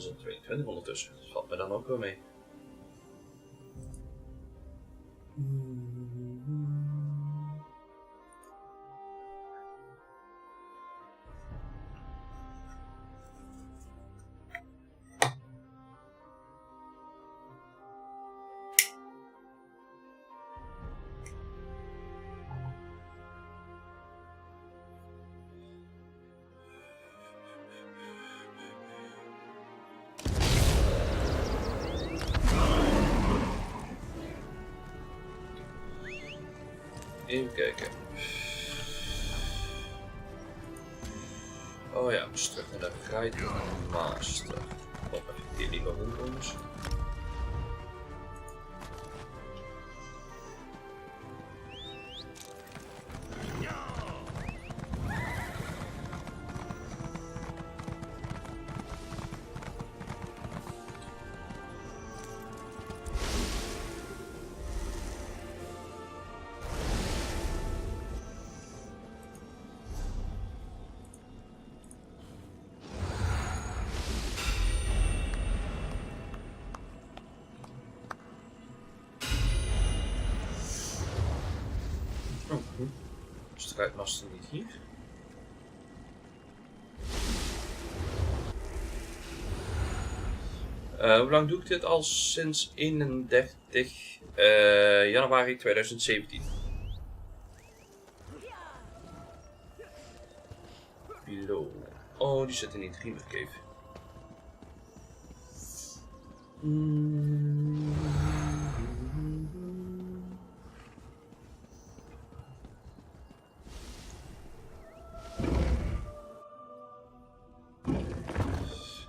is al 22 ondertussen. Dat valt me dan ook wel mee. Even kijken. Oh ja, we moeten terug naar de Right Master. Op even die liever rondkoms. Strijdmaster niet hier. Hoe lang doe ik dit al? Sinds 31 januari 2017. Below. Oh, die zit in die Dreamer Cave.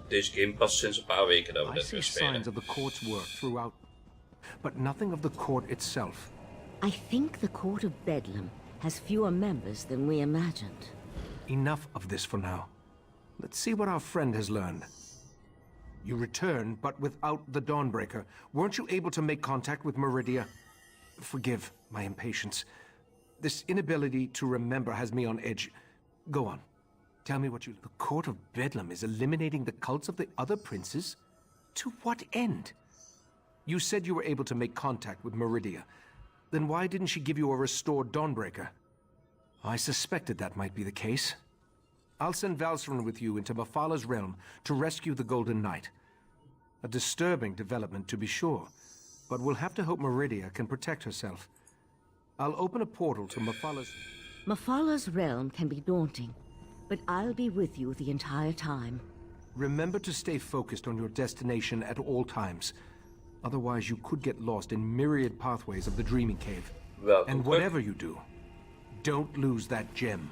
Deze game past sinds een paar weken dat we dit gaan spelen. Signs of the court's work throughout, but nothing of the court itself. I think the Court of Bedlam has fewer members than we imagined. Enough of this for now. Let's see what our friend has learned. You returned, but without the Dawnbreaker. Weren't you able to make contact with Meridia? Forgive my impatience. This inability to remember has me on edge. Go on. Tell me what you... The Court of Bedlam is eliminating the cults of the other princes? To what end? You said you were able to make contact with Meridia. Then why didn't she give you a restored Dawnbreaker? I suspected that might be the case. I'll send Valseren with you into Mafala's realm to rescue the Golden Knight. A disturbing development, to be sure, but we'll have to hope Meridia can protect herself. I'll open a portal to Mafala's... Mafala's realm can be daunting, but I'll be with you the entire time. Remember to stay focused on your destination at all times. Otherwise, you could get lost in myriad pathways of the Dreaming Cave. And whatever you do, don't lose that gem.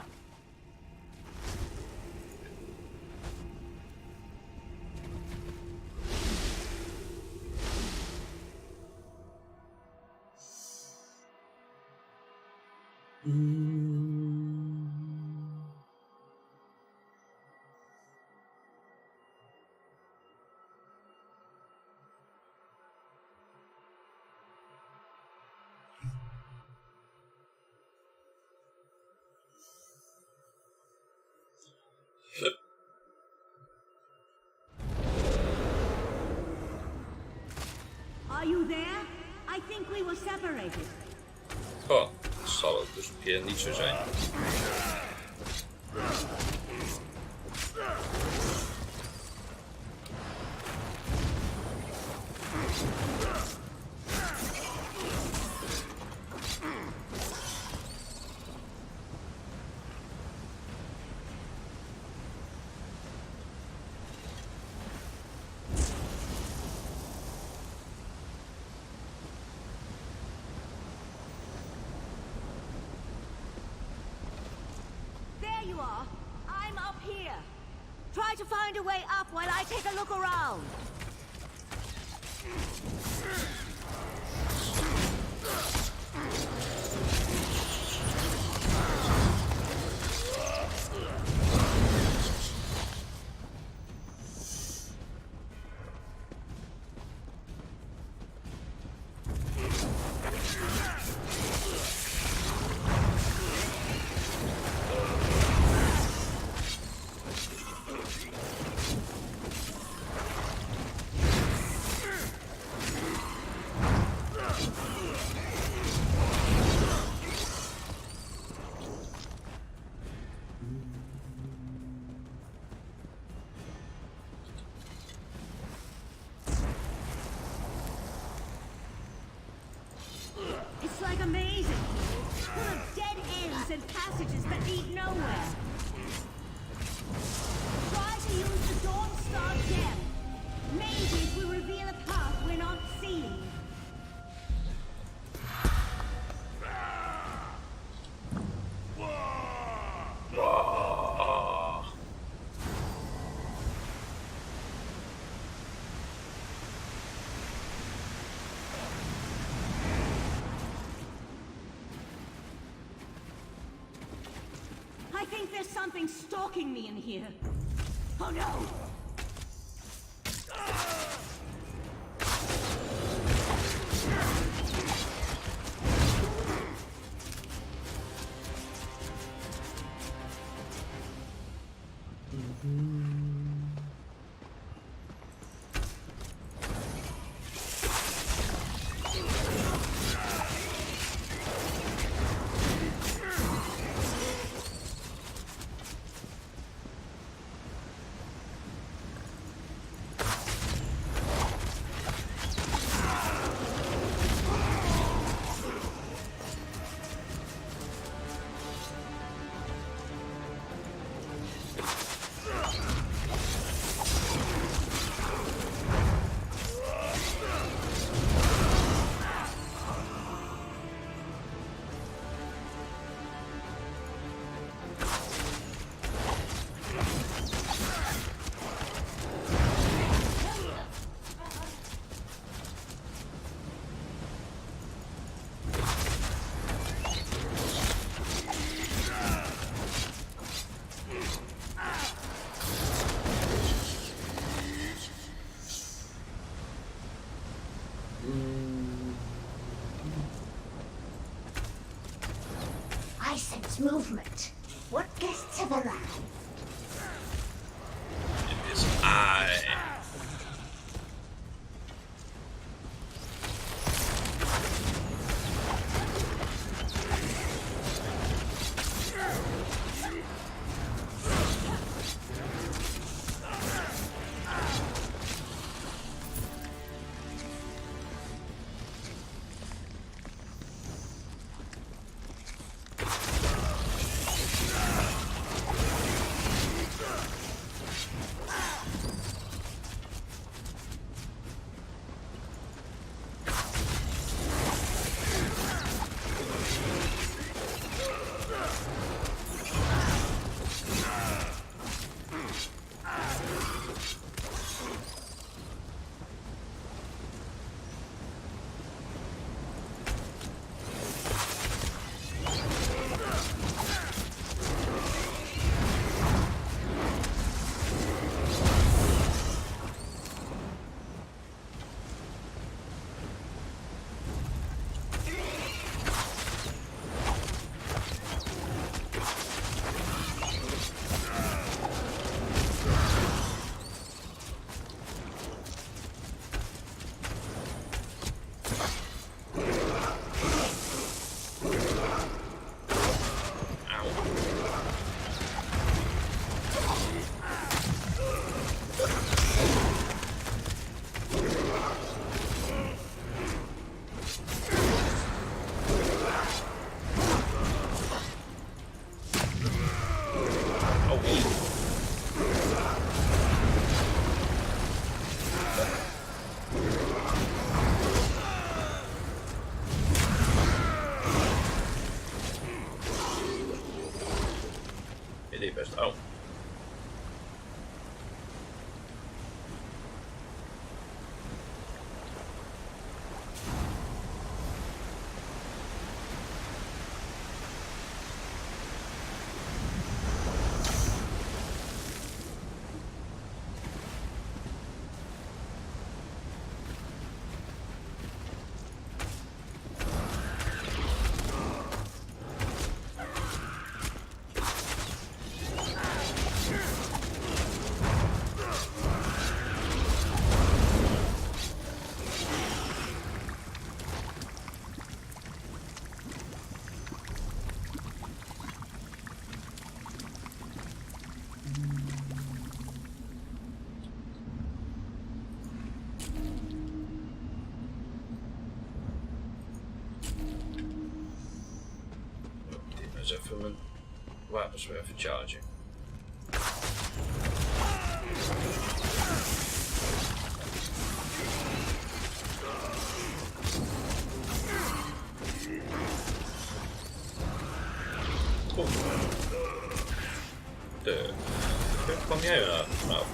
Are you there? I think we were separated. Oh, dat zal het dus een keer niet zo zijn. There you are. I'm up here. Try to find a way up while I take a look around. tunnels and passages that lead nowhere. Try to use the Dawn Star gem. Maybe it will reveal a path we're not seeing. I think there's something stalking me in here. Oh no! I sense movement. What guests have arrived? It is I. Oh. Dus even mijn wapens weer even chargen. De fuck kwam jij er vanaf?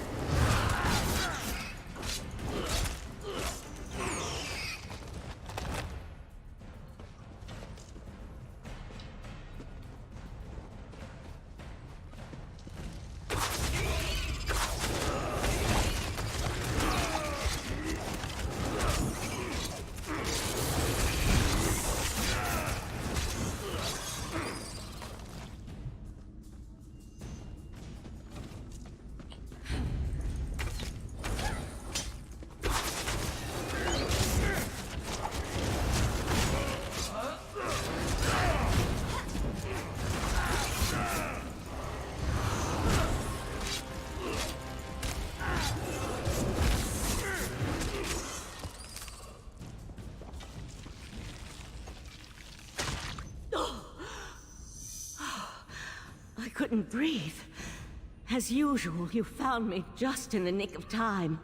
I couldn't breathe. As usual, you found me just in the nick of time.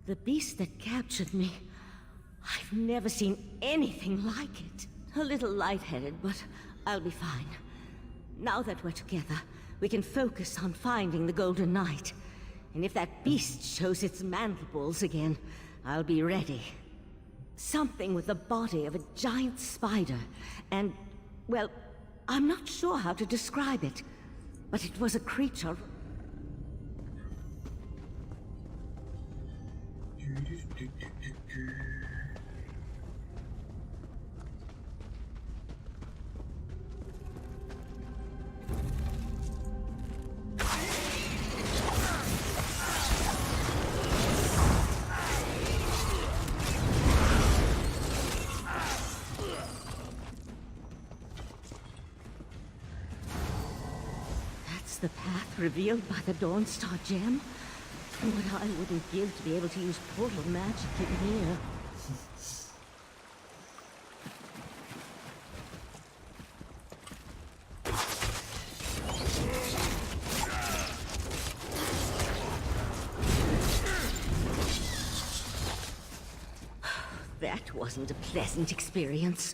The beast that captured me, I've never seen anything like it. A little lightheaded, but I'll be fine. Now that we're together, we can focus on finding the Golden Knight. And if that beast shows its mandibles again, I'll be ready. Something with the body of a giant spider, and, well, I'm not sure how to describe it, but it was a creature. The path revealed by the Dawnstar gem? What I wouldn't give to be able to use portal magic in here. That wasn't a pleasant experience.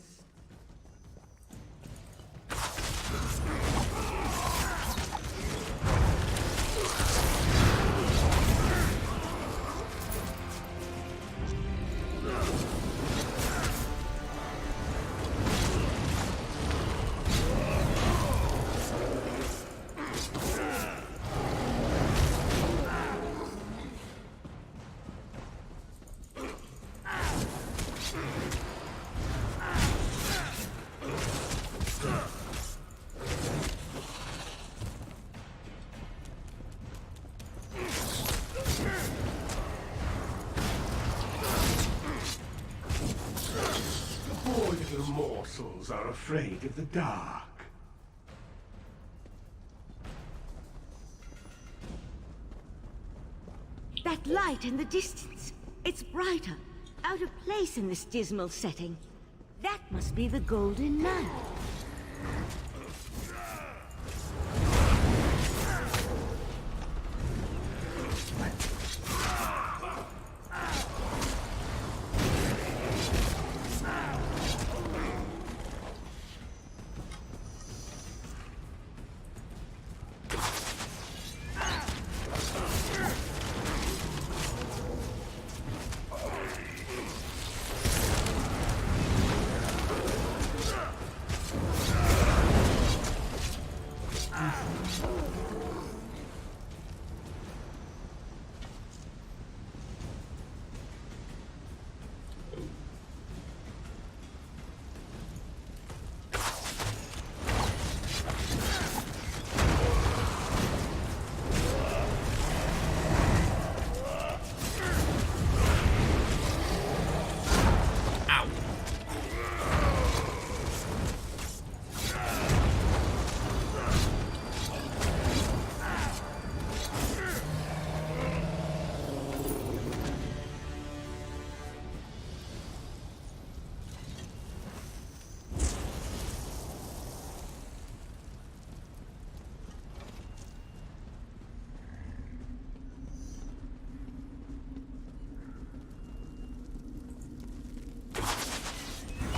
Morsels are afraid of the dark. That light in the distance. It's brighter. Out of place in this dismal setting. That must be the Golden Knight.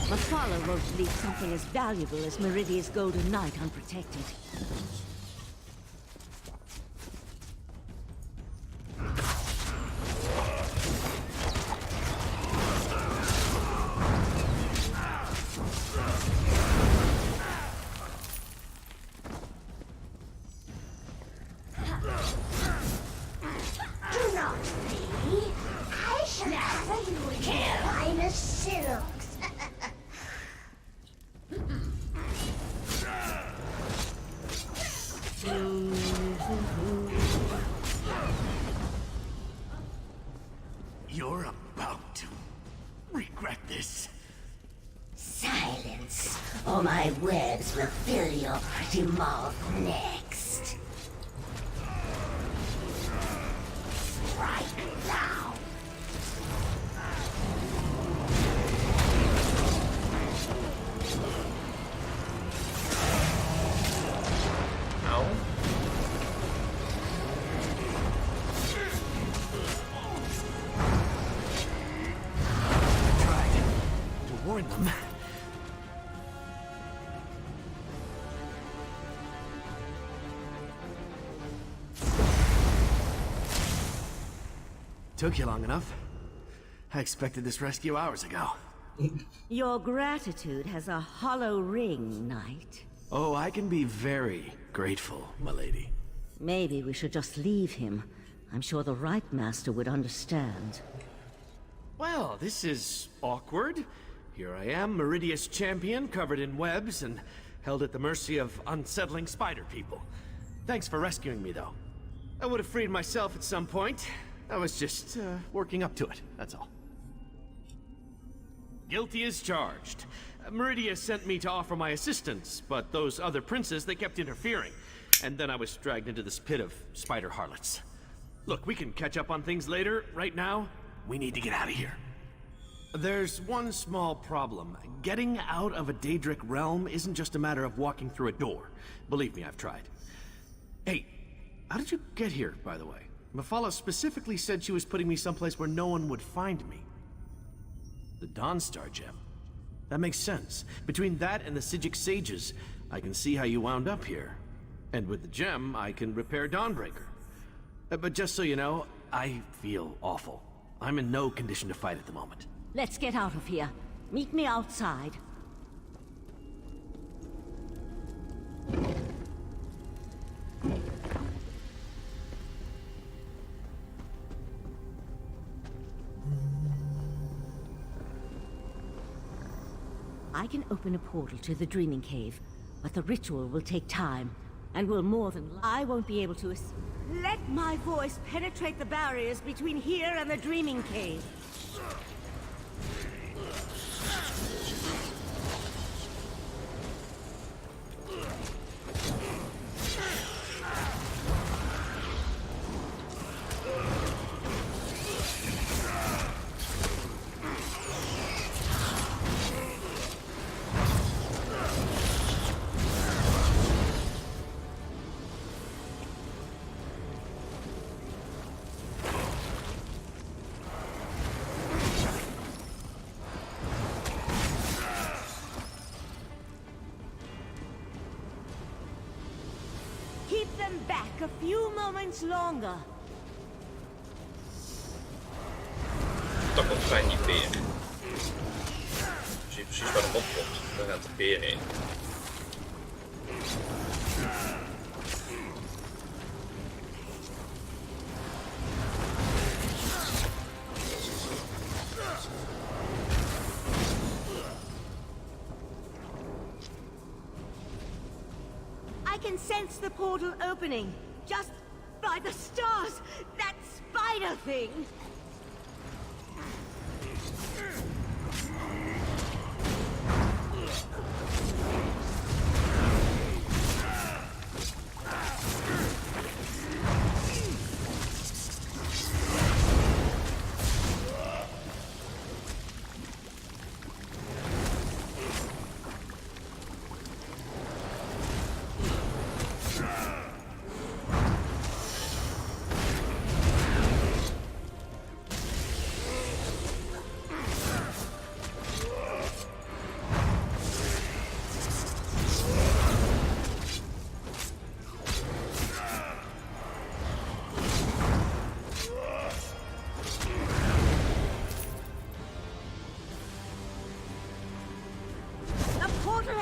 Mafala won't leave something as valuable as Meridia's Golden Knight unprotected. Do not flee. I shall cover you with finest silks. You're about to regret this. Silence, or my webs will fill your pretty mouth next. Right now. Ow. Tried to warn them. Took you long enough. I expected this rescue hours ago. Your gratitude has a hollow ring, Knight. Oh, I can be very grateful, my lady. Maybe we should just leave him. I'm sure the right master would understand. Well, this is awkward. Here I am, Meridia's champion, covered in webs and held at the mercy of unsettling spider people. Thanks for rescuing me, though. I would have freed myself at some point. I was just, working up to it, that's all. Guilty as charged. Meridia sent me to offer my assistance, but those other princes, they kept interfering. And then I was dragged into this pit of spider harlots. Look, we can catch up on things later. Right now, we need to get out of here. There's one small problem. Getting out of a Daedric realm isn't just a matter of walking through a door. Believe me, I've tried. Hey, how did you get here, by the way? Mafala specifically said she was putting me someplace where no one would find me. The Dawnstar gem. That makes sense. Between that and the Sigic sages, I can see how you wound up here. And with the gem, I can repair Dawnbreaker. But just so you know, I feel awful. I'm in no condition to fight at the moment. Let's get out of here. Meet me outside. I can open a portal to the Dreaming Cave, but the ritual will take time, and will more than I won't be able to let my voice penetrate the barriers between here and the Dreaming Cave. Keep them back a few moments longer. Dan komt fijn die peer. Zie je precies waar de mop komt. Dan gaat de peer heen. I can sense the portal opening. Just by the stars! That spider thing!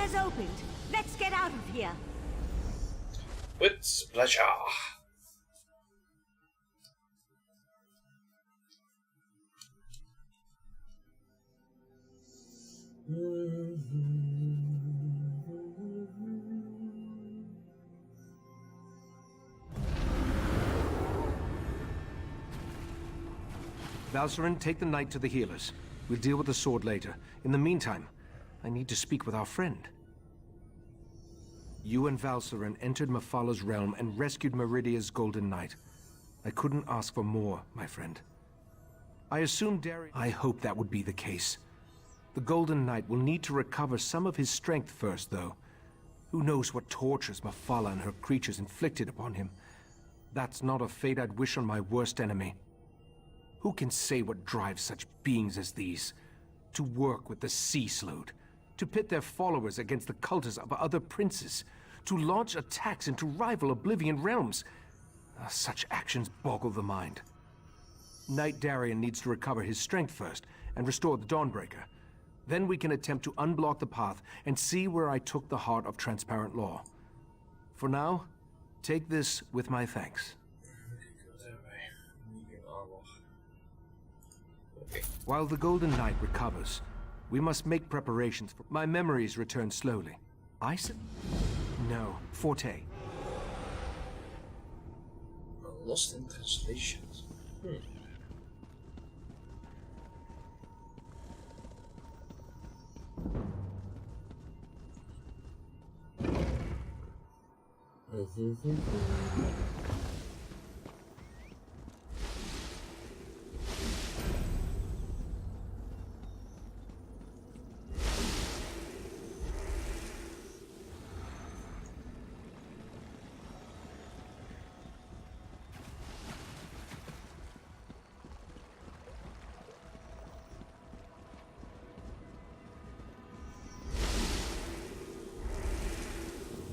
has opened. Let's get out of here. With pleasure. Valcerin, take the knight to the healers. We'll deal with the sword later. In the meantime, I need to speak with our friend. You and Valcerin entered Mephala realm and rescued Meridia's Golden Knight. I couldn't ask for more, my friend. I assume I hope that would be the case. The Golden Knight will need to recover some of his strength first, though. Who knows what tortures Mephala and her creatures inflicted upon him. That's not a fate I'd wish on my worst enemy. Who can say what drives such beings as these? To work with the Sea Slode, to pit their followers against the cultists of other princes, to launch attacks into rival Oblivion realms. Such actions boggle the mind. Knight Darien needs to recover his strength first and restore the Dawnbreaker. Then we can attempt to unblock the path and see where I took the heart of transparent law. For now, take this with my thanks. While the Golden Knight recovers, we must make preparations for... My memories return slowly. No, Forte. Lost in translations.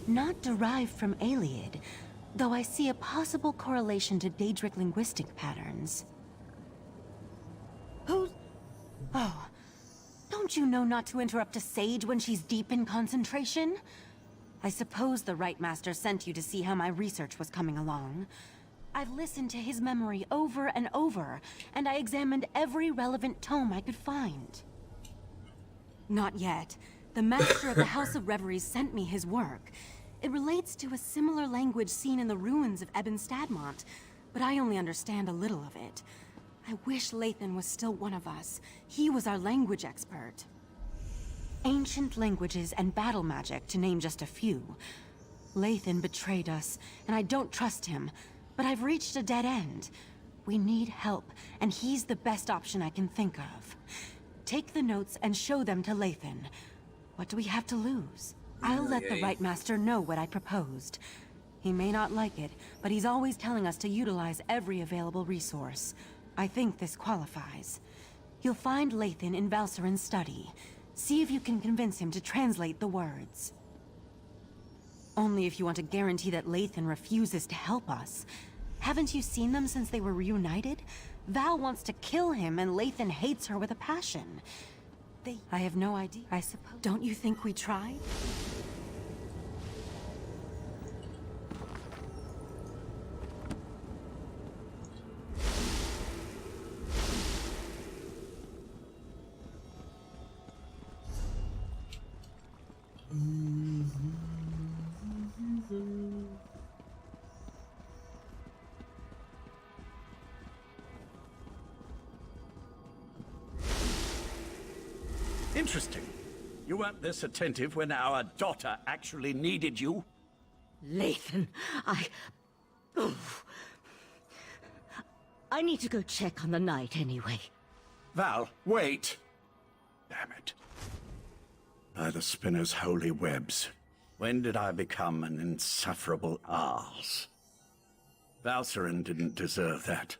Not derived from Aliad, though I see a possible correlation to Daedric linguistic patterns. Who's... Oh, don't you know not to interrupt a sage when she's deep in concentration? I suppose the Rite Master sent you to see how my research was coming along. I've listened to his memory over and over, and I examined every relevant tome I could find. Not yet. The Master of the House of Reveries sent me his work. It relates to a similar language seen in the ruins of Ebon Stadmont, but I only understand a little of it. I wish Lathan was still one of us. He was our language expert. Ancient languages and battle magic, to name just a few. Lathan betrayed us, and I don't trust him, but I've reached a dead end. We need help, and he's the best option I can think of. Take the notes and show them to Lathan. What do we have to lose? I'll let the Rite Master know what I proposed. He may not like it, but he's always telling us to utilize every available resource. I think this qualifies. You'll find Lathan in Valcerin's study. See if you can convince him to translate the words. Only if you want to guarantee that Lathan refuses to help us. Haven't you seen them since they were reunited? Val wants to kill him and Lathan hates her with a passion. I have no idea, I suppose. Don't you think we tried? Interesting. You weren't this attentive when our daughter actually needed you? Lathan, I need to go check on the knight anyway. Val, wait! Damn it. By the spinner's holy webs, when did I become an insufferable arse? Valcerin didn't deserve that.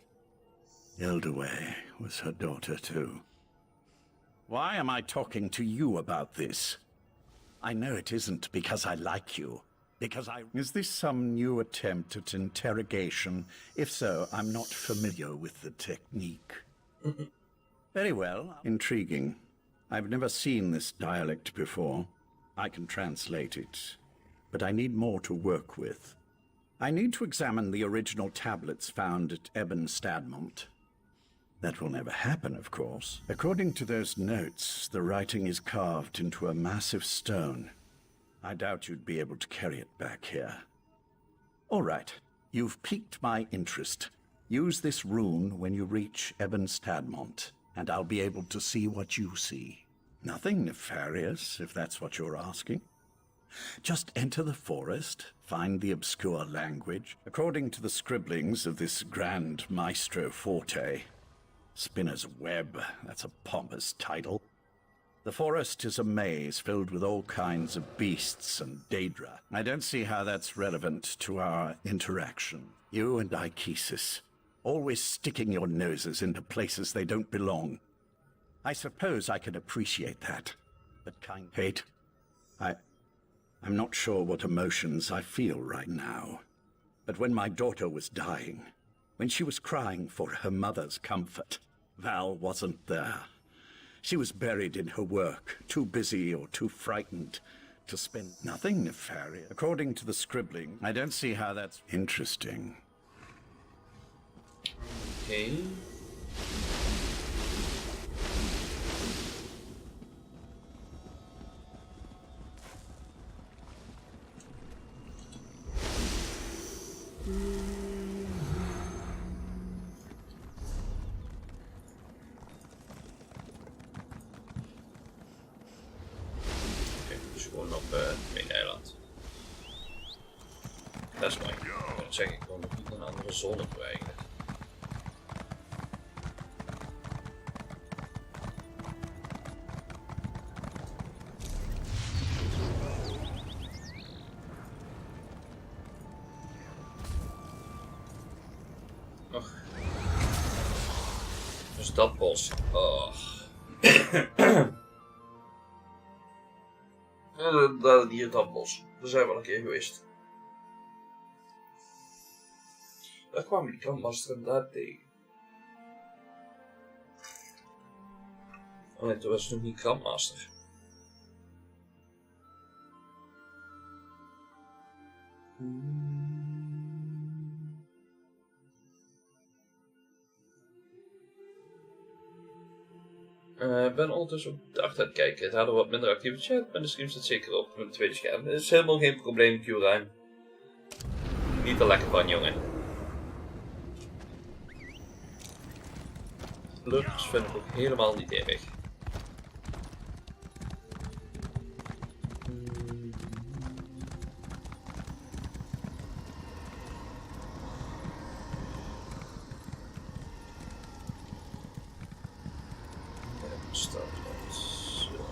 Ildaway was her daughter too. Why am I talking to you about this? I know it isn't because I like you. Is this some new attempt at interrogation? If so, I'm not familiar with the technique. Very well. Intriguing. I've never seen this dialect before. I can translate it, but I need more to work with. I need to examine the original tablets found at Ebon Stadmont. That will never happen, of course. According to those notes, the writing is carved into a massive stone. I doubt you'd be able to carry it back here. All right, you've piqued my interest. Use this rune when you reach Ebon Stadmont, and I'll be able to see what you see. Nothing nefarious, if that's what you're asking. Just enter the forest, find the obscure language. According to the scribblings of this Grand Maestro Forte, Spinner's Web, that's a pompous title. The forest is a maze filled with all kinds of beasts and daedra. I don't see how that's relevant to our interaction. You and Ichesis, always sticking your noses into places they don't belong. I suppose I can appreciate that, but hate, I'm not sure what emotions I feel right now. But when my daughter was dying, when she was crying for her mother's comfort, Val wasn't there. She was buried in her work, too busy or too frightened to spend nothing nefarious. According to the scribbling, I don't see how that's interesting. Okay. Dus gewoon op één eiland. Dat is mooi. Dan zeg ik gewoon nog niet een andere zone toe eigenlijk. Och. Dus dat bos. Oh. Hier dat bos. Daar zijn we al een keer geweest. Daar kwam die kampmaster inderdaad tegen. Oh nee, toen was het nog niet kampmaster. Ik ben ondertussen op de achter aan het kijken. Het hadden wat minder actieve chat, maar de stream staat zeker op mijn tweede scherm. Dat is helemaal geen probleem, Q-Ruim. Niet er lekker van, jongen. Lurks vind ik ook helemaal niet erg.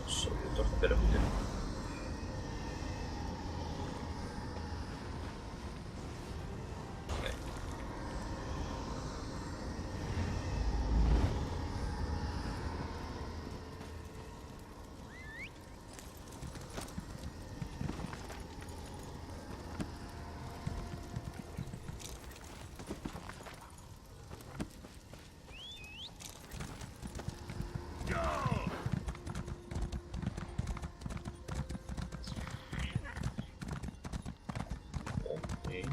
Zo je toch verder moeten. Nee.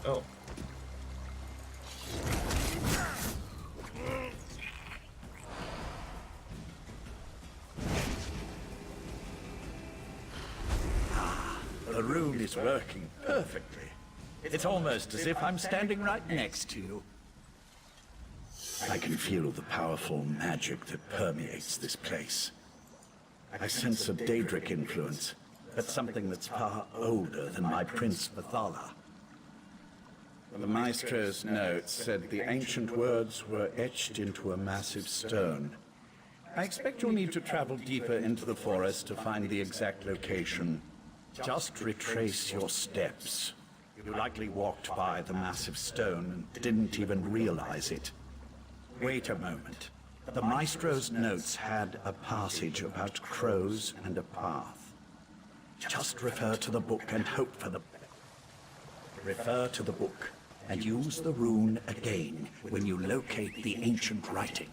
Oh. The rune is working perfectly. It's almost as if I'm standing right next to you. I can feel the powerful magic that permeates this place. I sense a Daedric influence, but something that's far older than my Prince Vathala. The Maestro's note said the ancient words were etched into a massive stone. I expect you'll need to travel deeper into the forest to find the exact location. Just retrace your steps. You likely walked by the massive stone and didn't even realize it. Wait a moment. The Maestro's notes had a passage about crows and a path. Just refer to the book and hope for the... Refer to the book and use the rune again when you locate the ancient writing.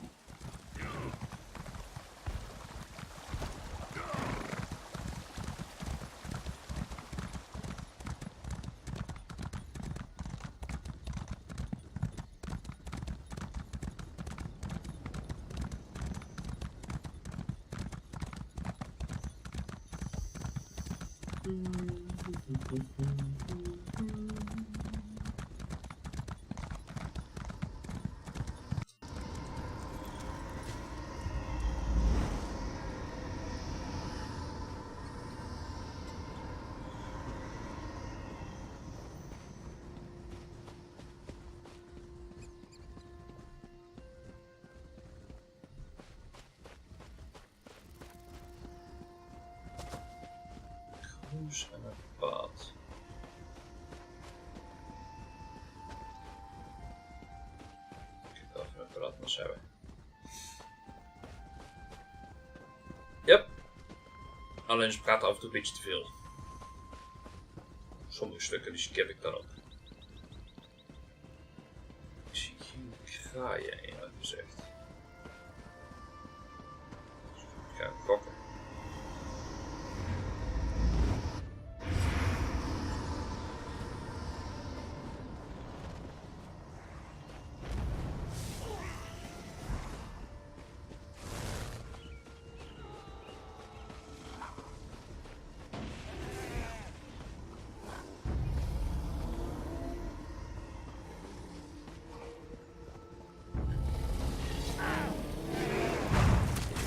Cruise en een pad. Kijk of we een pad nog hebben. Yep. Alleen ze praten af en toe een beetje te veel. Sommige stukken die skip ik dan ook. Ik zie geen kraaien eerlijk gezegd. Ik ga gokken.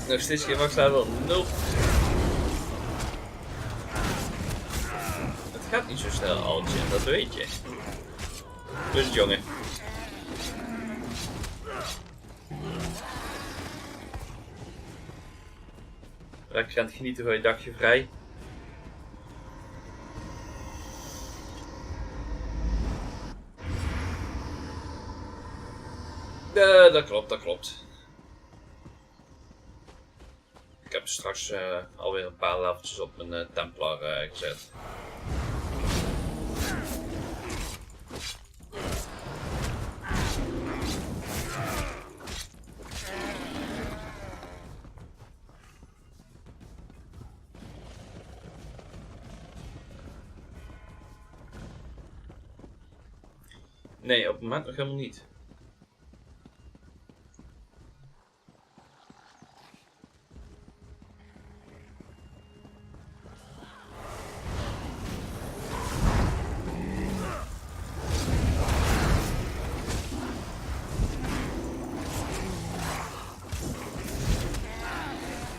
Nog steeds geen max level 0. Het gaat niet zo snel, Altje, dat weet je. Dus het, jongen. Lekker aan het genieten van je dagje vrij. Dat klopt, dat klopt. Ik heb straks alweer een paar leveltjes op mijn Templar gezet. Nee, op het moment nog helemaal niet.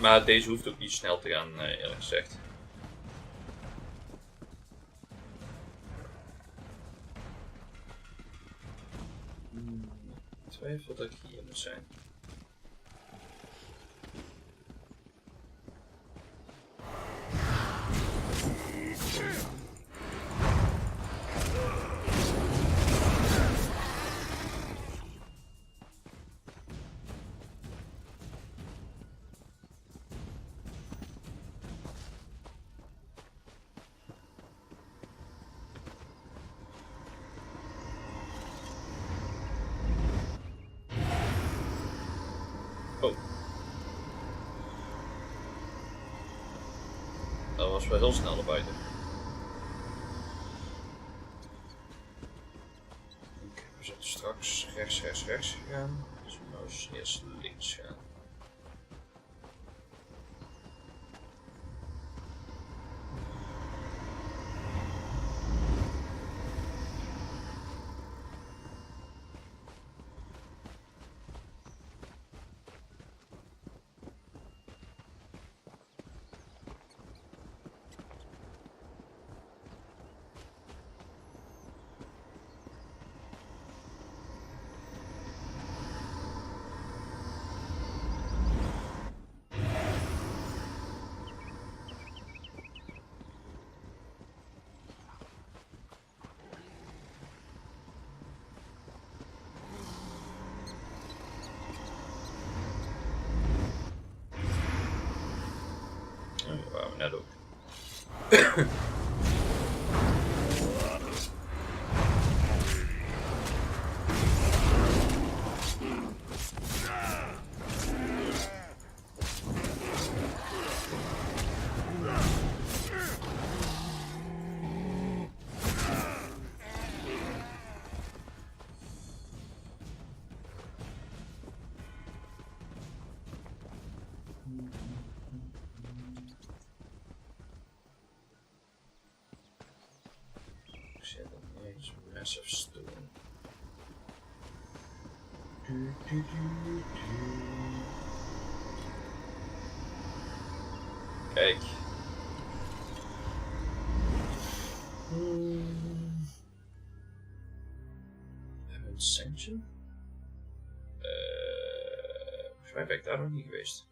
Maar deze hoeft ook niet snel te gaan, eerlijk gezegd. Ik twijfel dat ik hier moet zijn. Oh. Dat was wel heel snel naar buiten. Okay, we zullen straks rechts gaan. Dus we nou eens eerst links gaan. Dat waren we net ook. Massive Stone. Kijk. Hebben we een sanction? Volgens mij ben ik daar nog niet geweest.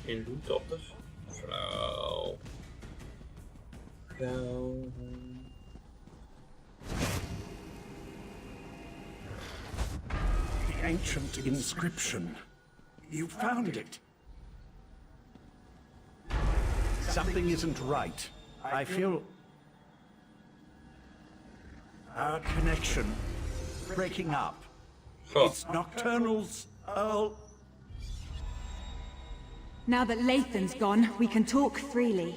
In loot op de vrouw. The ancient inscription. You found it. Something isn't right. I feel our connection breaking up. It's Nocturnal's Earl. Now that Lathan's gone, we can talk freely.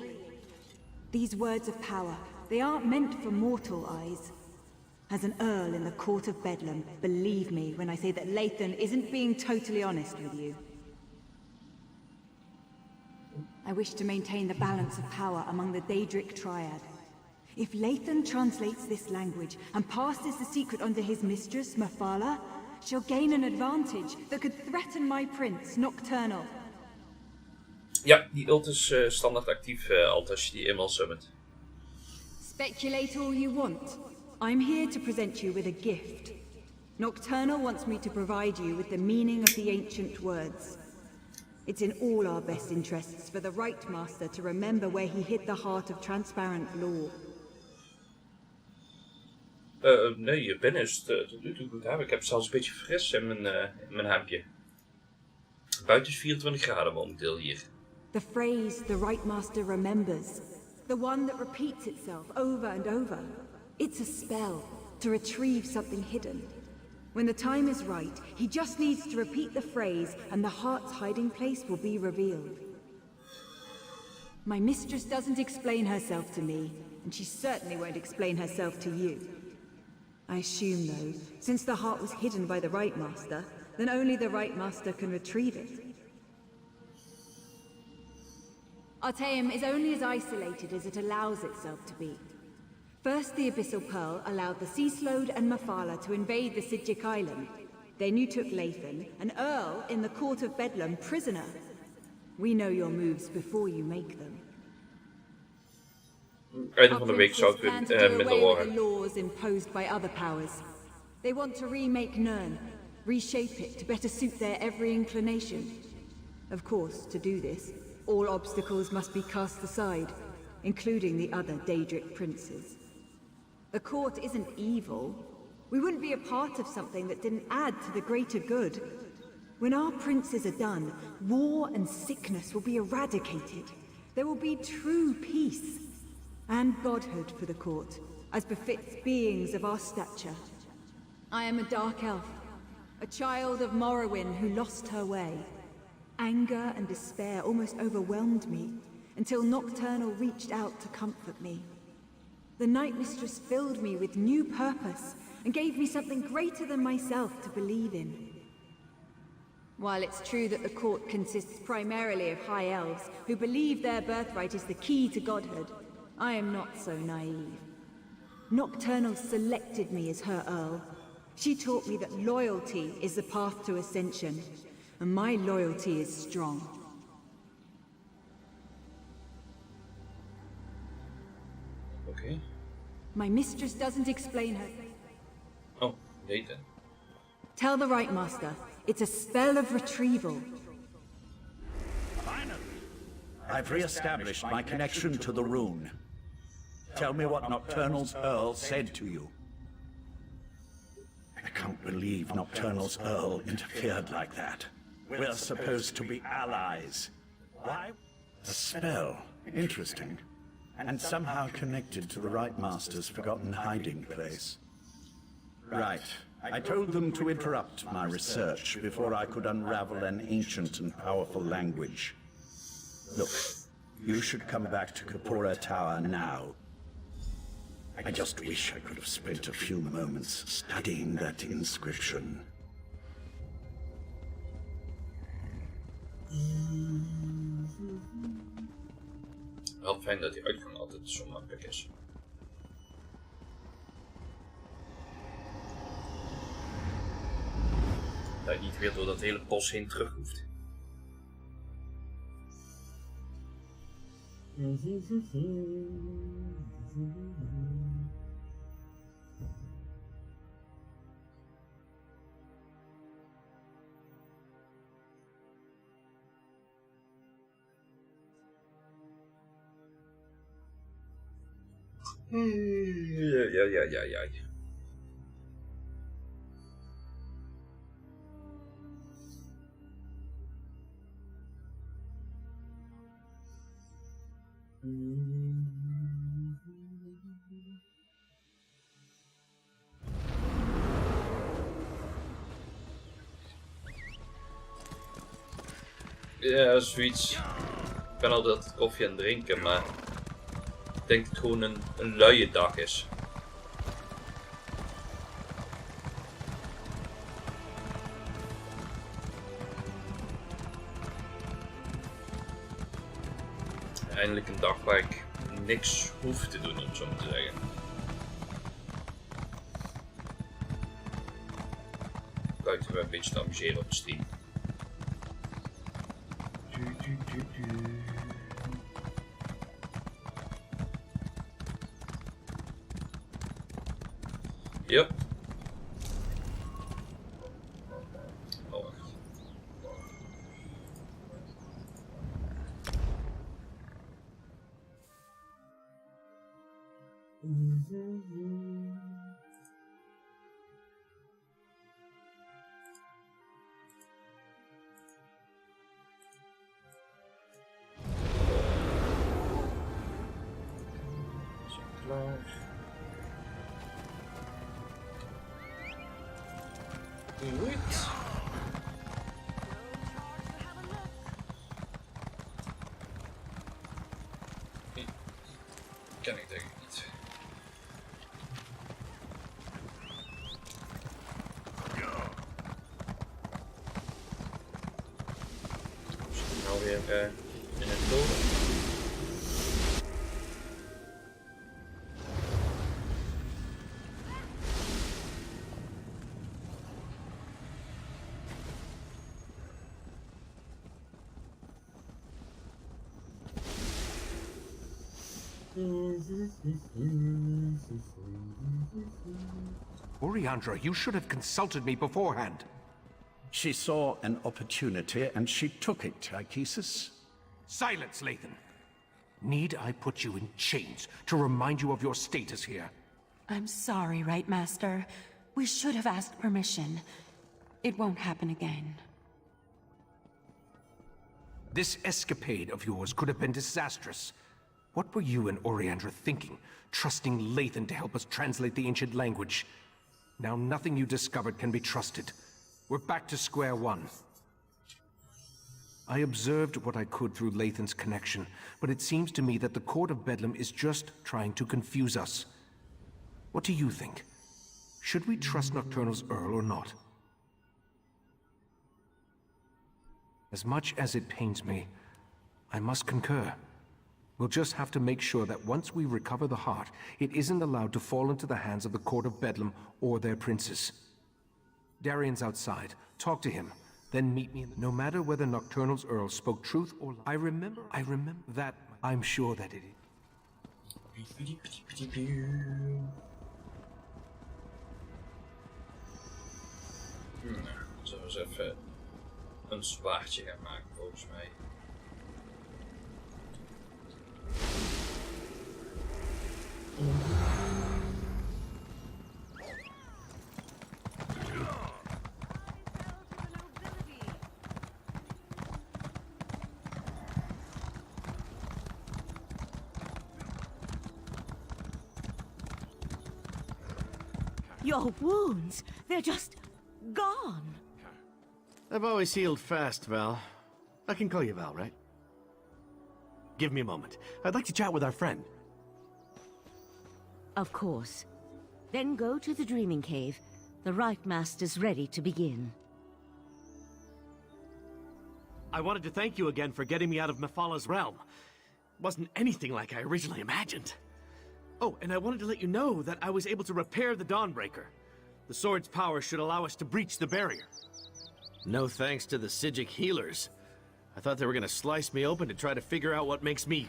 These words of power, they aren't meant for mortal eyes. As an Earl in the court of Bedlam, believe me when I say that Lathan isn't being totally honest with you. I wish to maintain the balance of power among the Daedric Triad. If Lathan translates this language and passes the secret on to his mistress, Mephala, she'll gain an advantage that could threaten my prince, Nocturnal. Ja, die ult is standaard actief altijd als je die eenmaal summont. Speculate all you want. I'm here to present you with a gift. Nocturnal wants me to provide you with the meaning of the ancient words. It's in all our best interests for the Right Master to remember where he hid the heart of transparent law. Nee, je binnen is tot nu toe goed hebben. Ik heb zelfs een beetje fris in mijn hemdje. Buiten is 24 graden momenteel hier. The phrase the Right Master remembers. The one that repeats itself over and over. It's a spell to retrieve something hidden. When the time is right, he just needs to repeat the phrase and the heart's hiding place will be revealed. My mistress doesn't explain herself to me, and she certainly won't explain herself to you. I assume, though, since the heart was hidden by the Right Master, then only the Right Master can retrieve it. Artaeum is only as isolated as it allows itself to be. First, the Abyssal Pearl allowed the Sea Slode and Mephala to invade the Sidjic Island. Then you took Lathan, an earl in the court of Bedlam, prisoner. We know your moves before you make them. Einde van de week zou het plan to weer do minder away with worden. the laws imposed by other powers. They want to remake Nirn, reshape it to better suit their every inclination. Of course, to do this, all obstacles must be cast aside, including the other Daedric princes. The court isn't evil. We wouldn't be a part of something that didn't add to the greater good. When our princes are done, war and sickness will be eradicated. There will be true peace. And godhood for the court, as befits beings of our stature. I am a dark elf, a child of Morrowind who lost her way. Anger and despair almost overwhelmed me, until Nocturnal reached out to comfort me. The Night Mistress filled me with new purpose, and gave me something greater than myself to believe in. While it's true that the court consists primarily of high elves, who believe their birthright is the key to godhood, I am not so naive. Nocturnal selected me as her Earl. She taught me that loyalty is the path to ascension, and my loyalty is strong. Okay. My mistress doesn't explain her. Oh, Nathan. Tell the right master, it's a spell of retrieval. Finally, I've re-established my connection to the rune. Tell me what Nocturnal's Earl said to you. I can't believe Nocturnal's Earl interfered like that. We're supposed to be allies. Why? A spell. Interesting. And somehow connected to the Right Master's forgotten hiding place. Right. I told them to interrupt my research before I could unravel an ancient and powerful language. Look, you should come back to Kapora Tower now. I just wish I could have spent a few moments studying that inscription. Wel fijn dat die uitgang altijd zo makkelijk is. Dat je niet weer door dat hele bos heen terug hoeft. Ja. Ja, zoiets. Ik ben altijd koffie aan het drinken, maar ik denk dat het gewoon een luie dag is. Eindelijk een dag waar ik niks hoef te doen, om zo maar te zeggen. Buiten me een beetje te amuseren op de stream. Yep. Oh, wacht. Zo klaar. Goed. Ken ik denk ik niet. Misschien nou weer in het doden. Oriandra, you should have consulted me beforehand. She saw an opportunity and she took it, Tychesis. Silence, Lathan. Need I put you in chains to remind you of your status here? I'm sorry, Right Master. We should have asked permission. It won't happen again. This escapade of yours could have been disastrous. What were you and Oriandra thinking, trusting Lathan to help us translate the ancient language? Now nothing you discovered can be trusted. We're back to square one. I observed what I could through Lathan's connection, but it seems to me that the Court of Bedlam is just trying to confuse us. What do you think? Should we trust Nocturnal's Earl or not? As much as it pains me, I must concur. We'll just have to make sure that once we recover the heart, it isn't allowed to fall into the hands of the Court of Bedlam or their princes. Darian's outside. Talk to him. Then meet me. No matter whether Nocturnal's Earl spoke truth or lie. I remember that. I'm sure that it is. Zullen we eens even een zwaardje gaan maken, volgens mij. Your wounds, they're just gone. I've always healed fast, Val. I can call you Val, right? Give me a moment. I'd like to chat with our friend. Of course. Then go to the Dreaming Cave. The Right Master's ready to begin. I wanted to thank you again for getting me out of Mephalah's realm. Wasn't anything like I originally imagined. Oh, and I wanted to let you know that I was able to repair the Dawnbreaker. The sword's power should allow us to breach the barrier. No thanks to the Psijic healers. I thought they were gonna slice me open to try to figure out what makes me...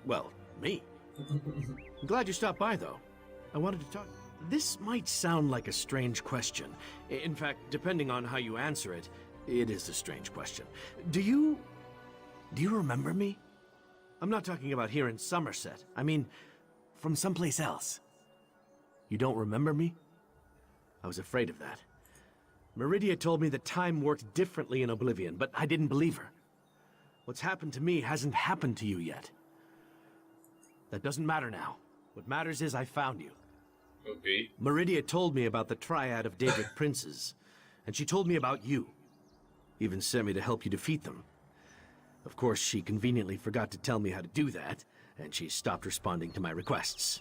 well, me. I'm glad you stopped by, though. I wanted to talk... This might sound like a strange question. In fact, depending on how you answer it, it is a strange question. Do you remember me? I'm not talking about here in Somerset. I mean, from someplace else. You don't remember me? I was afraid of that. Meridia told me that time worked differently in Oblivion, but I didn't believe her. What's happened to me hasn't happened to you yet. That doesn't matter now. What matters is I found you. Okay. Meridia told me about the triad of Daedric princes, and she told me about you. Even sent me to help you defeat them. Of course, she conveniently forgot to tell me how to do that, and she stopped responding to my requests.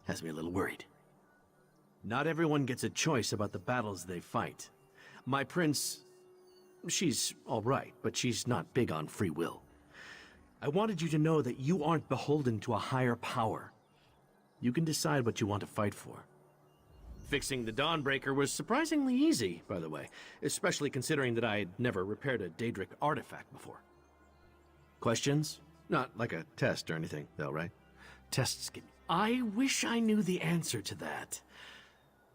Has me a little worried. Not everyone gets a choice about the battles they fight. My prince... she's all right, but she's not big on free will. I wanted you to know that you aren't beholden to a higher power. You can decide what you want to fight for. Fixing the Dawnbreaker was surprisingly easy, by the way, especially considering that I had never repaired a Daedric artifact before. Questions? Not like a test or anything, though, right? Tests give me... I wish I knew the answer to that.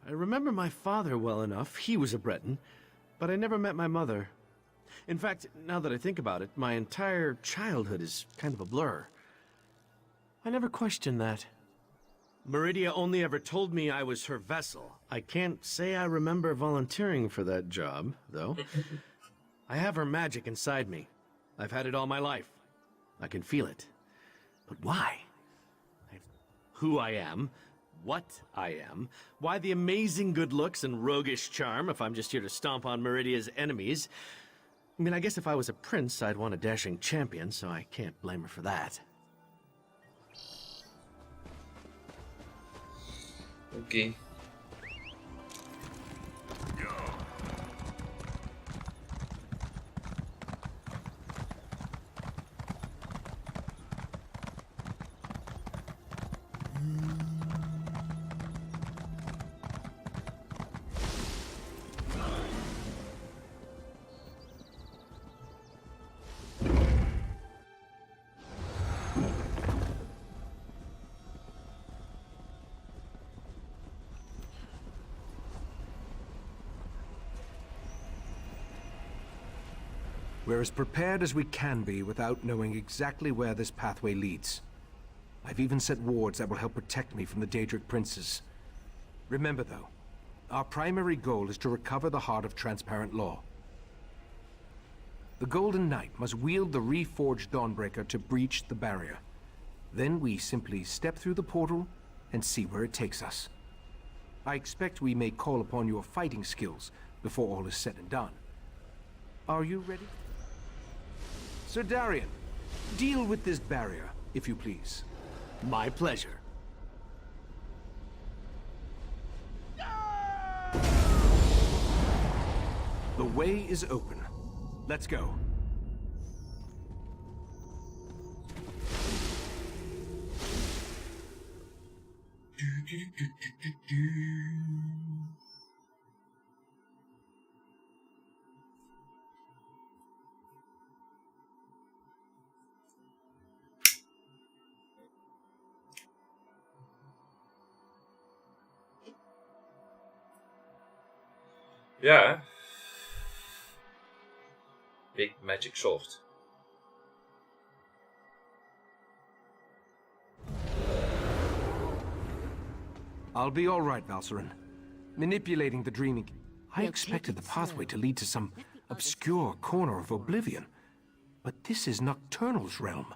I remember my father well enough. He was a Breton, but I never met my mother. In fact, now that I think about it, my entire childhood is kind of a blur. I never questioned that. Meridia only ever told me I was her vessel. I can't say I remember volunteering for that job, though. I have her magic inside me. I've had it all my life. I can feel it. But why? Who I am, what I am, why the amazing good looks and roguish charm if I'm just here to stomp on Meridia's enemies. I mean, I guess if I was a prince, I'd want a dashing champion, so I can't blame her for that. Okay. We're as prepared as we can be without knowing exactly where this pathway leads. I've even sent wards that will help protect me from the Daedric princes. Remember, though, our primary goal is to recover the Heart of Transparent Law. The Golden Knight must wield the reforged Dawnbreaker to breach the barrier. Then we simply step through the portal and see where it takes us. I expect we may call upon your fighting skills before all is said and done. Are you ready? Sir Darian, deal with this barrier, if you please. My pleasure. The way is open. Let's go. Ja. Big magic sword. I'll be all right, Valcerin. Manipulating the dreaming... I expected the pathway to lead to some obscure corner of oblivion. But this is Nocturnal's realm.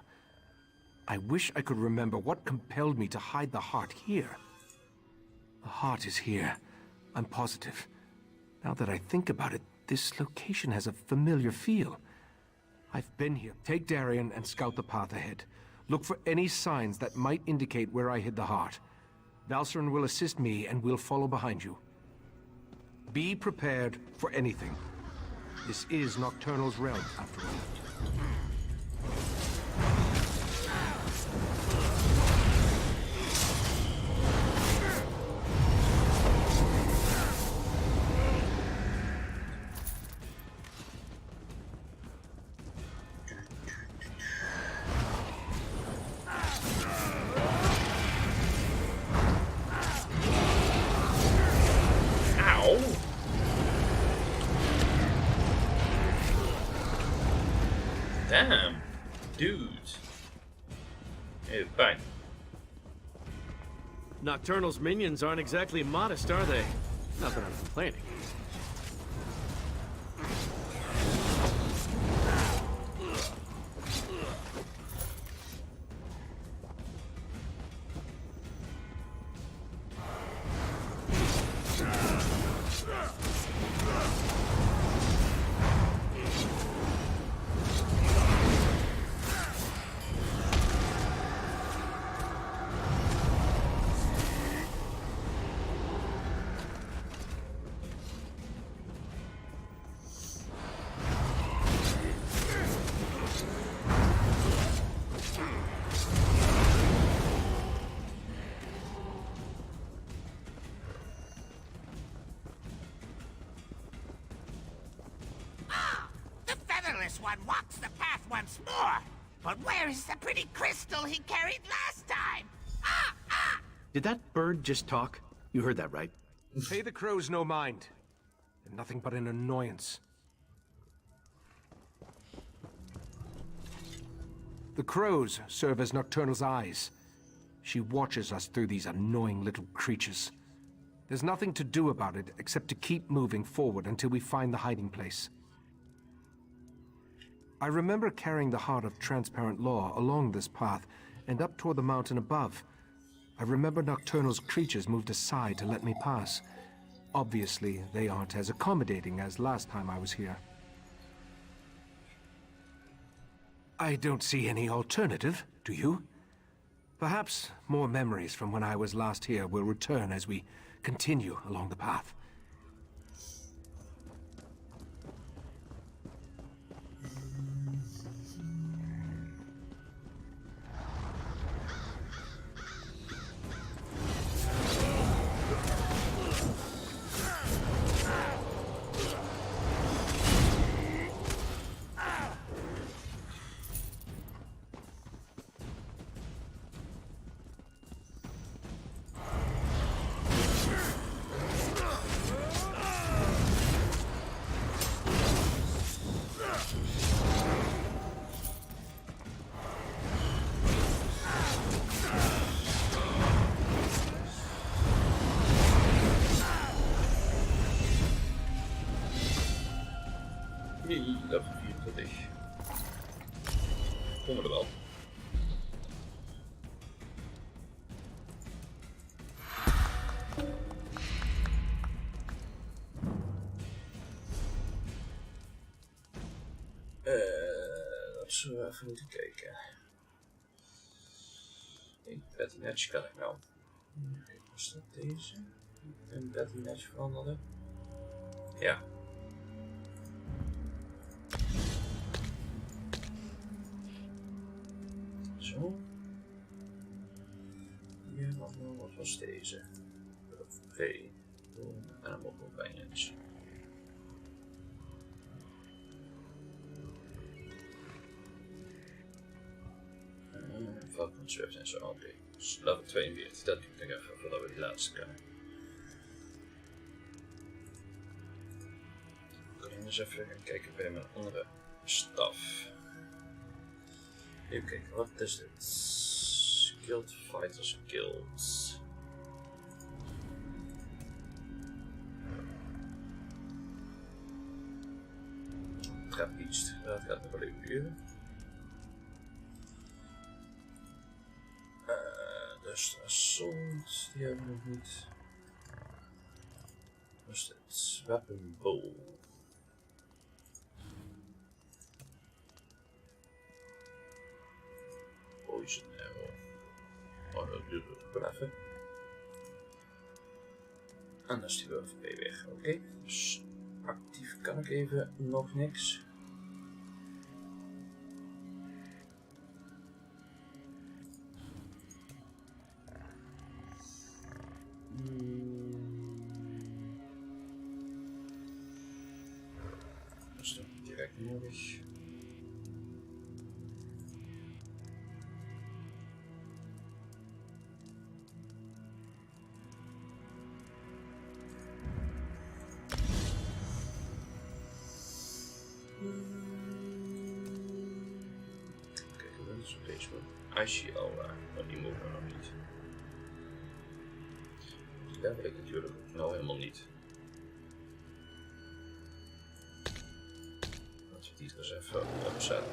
I wish I could remember what compelled me to hide the heart here. The heart is here. I'm positive. Now that I think about it, this location has a familiar feel. I've been here. Take Darian and scout the path ahead. Look for any signs that might indicate where I hid the heart. Valcerin will assist me and we'll follow behind you. Be prepared for anything. This is Nocturnal's realm, after all. Damn, dude. Hey, bang. Nocturnal's minions aren't exactly modest, are they? Not that I'm complaining. One walks the path once more. But where is the pretty crystal he carried last time? Did that bird just talk? You heard that, right? Pay the crows no mind. They're nothing but an annoyance. The crows serve as Nocturnal's eyes. She watches us through these annoying little creatures. There's nothing to do about it except to keep moving forward until we find the hiding place. I remember carrying the Heart of Transparent Law along this path and up toward the mountain above. I remember Nocturnal's creatures moved aside to let me pass. Obviously, they aren't as accommodating as last time I was here. I don't see any alternative, do you? Perhaps more memories from when I was last here will return as we continue along the path. level 24. Komen we er wel. Dat zullen we even moeten kijken. Een patinetje kan ik nou. Was dat deze? Een patinetje veranderen? Ja. Zo. Hier, wat was deze? P. Animal companions. Falcon Swift en zo, oké. Dus level 42, dat doe ik nog even voordat we die laatste kunnen. Ik kan eens even gaan kijken bij mijn andere staf. Even kijken, wat is dit? Skilled Fighters Guilds. Trappiest, dat gaat nog wel even duren. Dus assault, die hebben we nog niet. Wat is dit? Weapon bow. Poison arrow. Oh, dat duurt ook wel even. En dan is die wel even weg. Oké, dus actief kan ik even nog niks. Dat is toch niet direct nodig. Kijk, dat is op deze one. Icy Aura, maar die mogen we nog niet. Dat wil ik natuurlijk ook nou helemaal niet. Laten we die er eens even opzetten.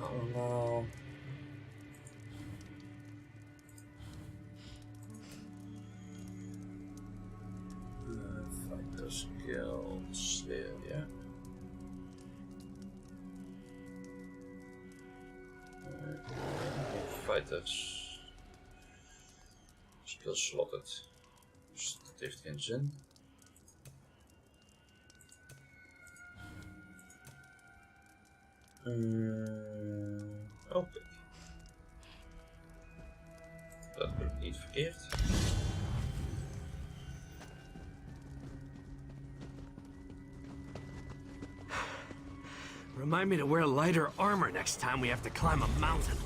Allemaal. Fighters Guilds, ja. Fighters Skill slotted. Dus dat heeft geen zin. Oké. Dat doe ik niet verkeerd. Remind me to wear lighter armor next time we have to climb a mountain.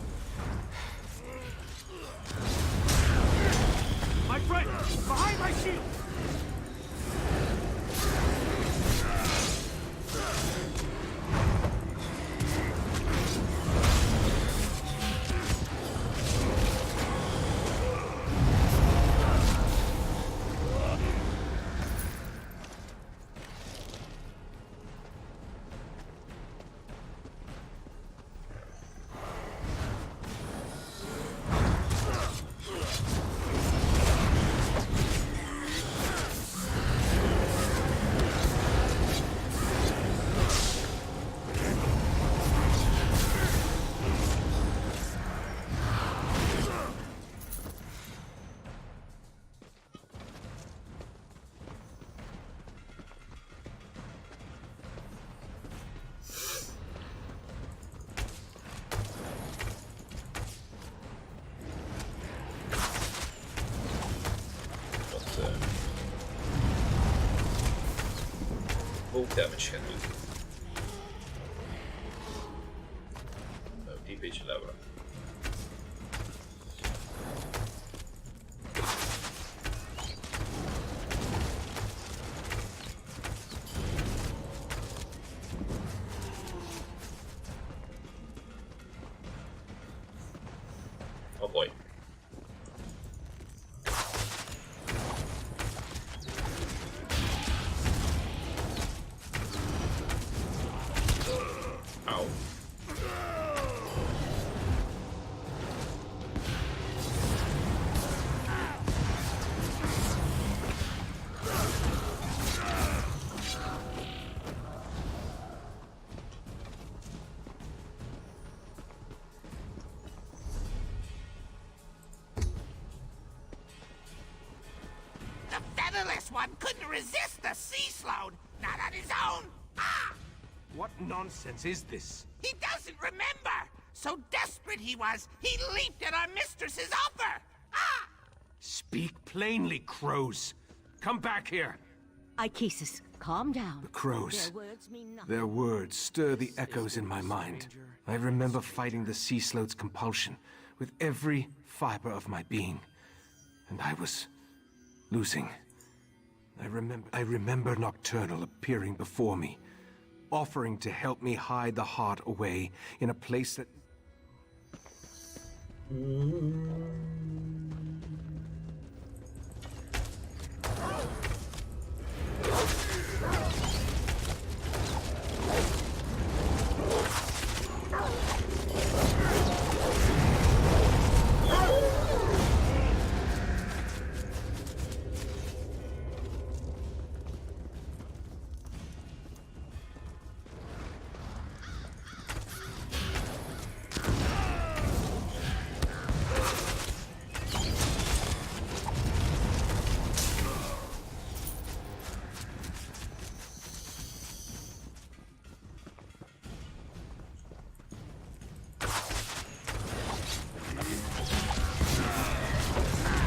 My friend, behind my shield! Damage gaan doen. Boy. Ow. The featherless one couldn't resist the sea sload, not on his own. Ah! What nonsense is this? He doesn't remember! So desperate he was, he leaped at our mistress's offer! Ah! Speak plainly, crows. Come back here. Ichesis, calm down. The crows. Their words mean nothing. Their words stir the echoes in my mind. I remember fighting the sea slode's compulsion with every fiber of my being. And I was losing. I remember Nocturnal appearing before me, offering to help me hide the heart away in a place that...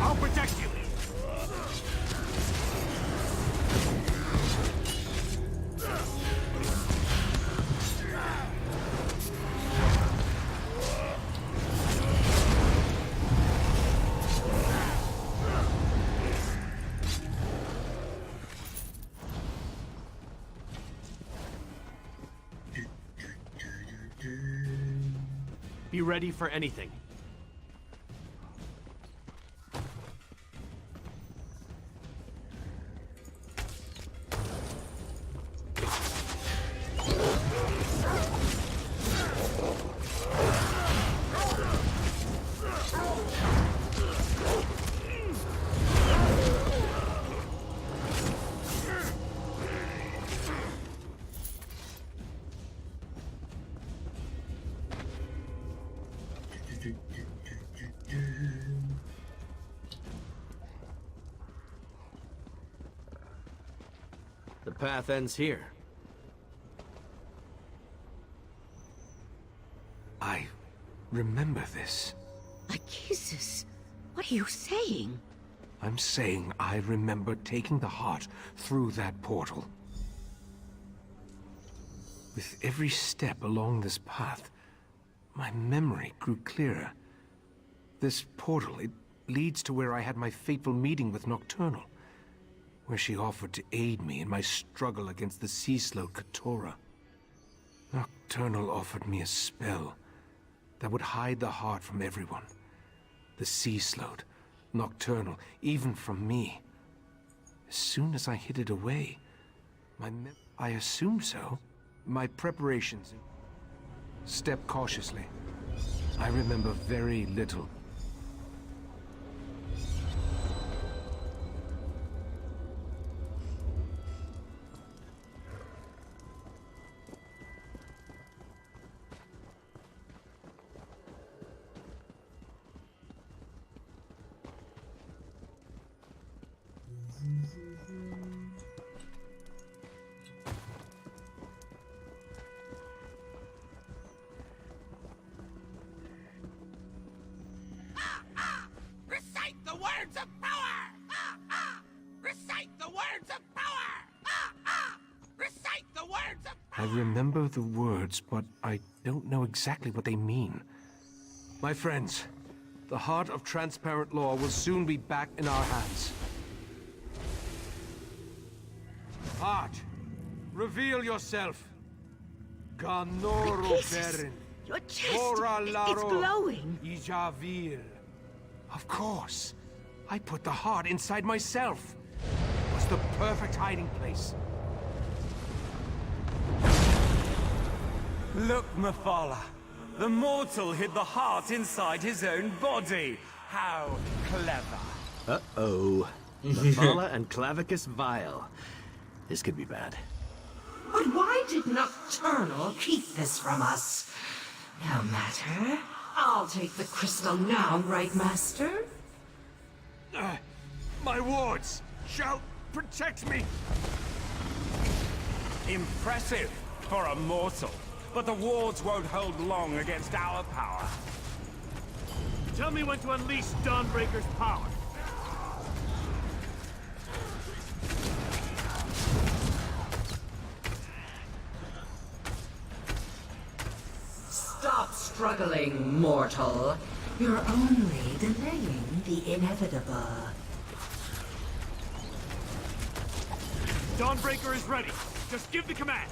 I'll protect you! Be ready for anything. The path ends here. I remember this. Ichesis, what are you saying? I'm saying I remember taking the heart through that portal. With every step along this path, my memory grew clearer. This portal, it leads to where I had my fateful meeting with Nocturnal, where she offered to aid me in my struggle against the sea slode Katora. Nocturnal offered me a spell that would hide the heart from everyone. The sea slode, Nocturnal, even from me. As soon as I hid it away, I assume so. My preparations... Step cautiously. I remember very little. Recite the words of power! Recite the words of power! Recite the words of I remember the words, but I don't know exactly what they mean. My friends, the heart of transparent law will soon be back in our hands. Heart, reveal yourself. Ganoro Ichesis, Berin. your chest, Ora it's Laro glowing. Ijavir. Of course. I put the heart inside myself. It was the perfect hiding place. Look, Mephala. The mortal hid the heart inside his own body. How clever. Uh-oh. Mephala and Clavicus Vile. This could be bad. But why did Nocturnal keep this from us? No matter. I'll take the crystal now, right, Master? My wards shall protect me. Impressive for a mortal. But the wards won't hold long against our power. Tell me when to unleash Dawnbreaker's power. Stop struggling, mortal. You're only delaying the inevitable. Dawnbreaker is ready. Just give the command.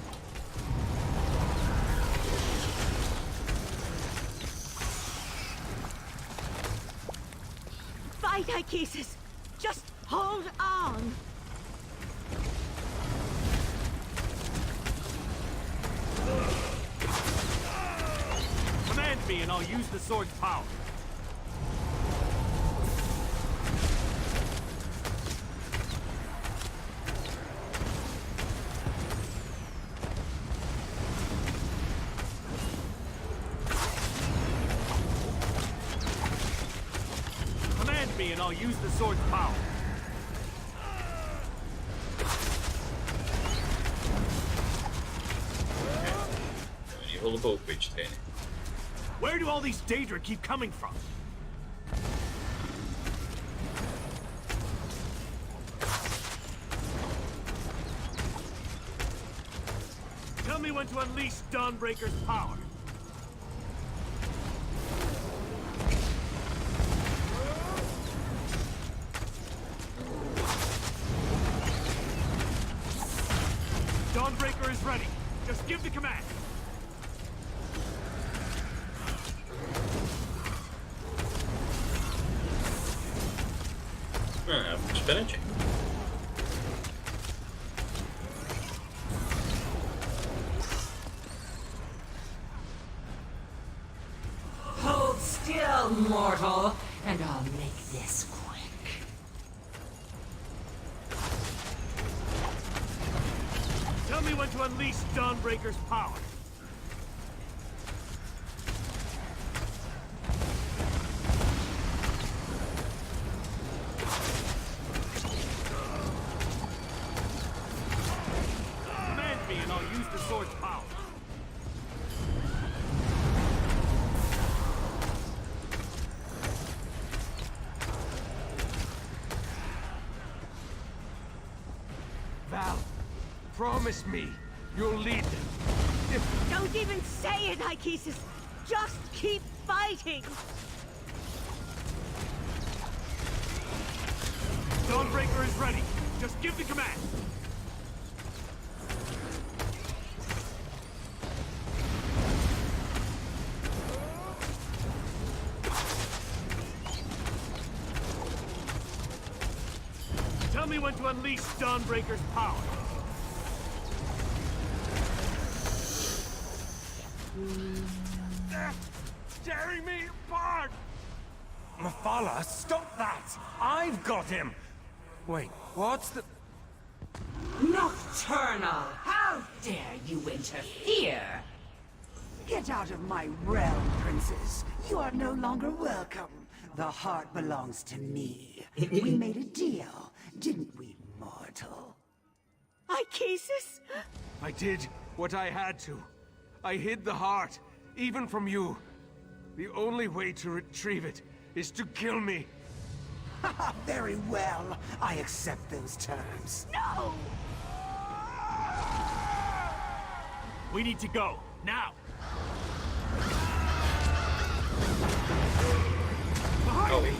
Fight, Ichesis! Just hold on! Command me and I'll use the sword's power. Command me and I'll use the sword's power. Die hele boogbeetje trainen. Where do all these Daedra keep coming from? Tell me when to unleash Dawnbreaker's power. Dawnbreaker is ready. Just give the command. Spinnetje. Hold still, mortal, and I'll make this quick. Tell me when to unleash Dawnbreaker's power. Command me and I'll use the sword's power. Val, promise me you'll lead them. Don't even say it, Ichesis! Just keep fighting! Dawnbreaker is ready. Just give the command. Tell me when to unleash Dawnbreaker's power. They're tearing me apart! Mephala, stop that! I've got him! Wait, what's the... Nocturnal! How dare you interfere? Get out of my realm, princess. You are no longer welcome. The heart belongs to me. We made a deal, didn't we, mortal? Ichesis? I did what I had to. I hid the heart, even from you. The only way to retrieve it is to kill me. Very well. I accept those terms. No! We need to go, now! Behind me!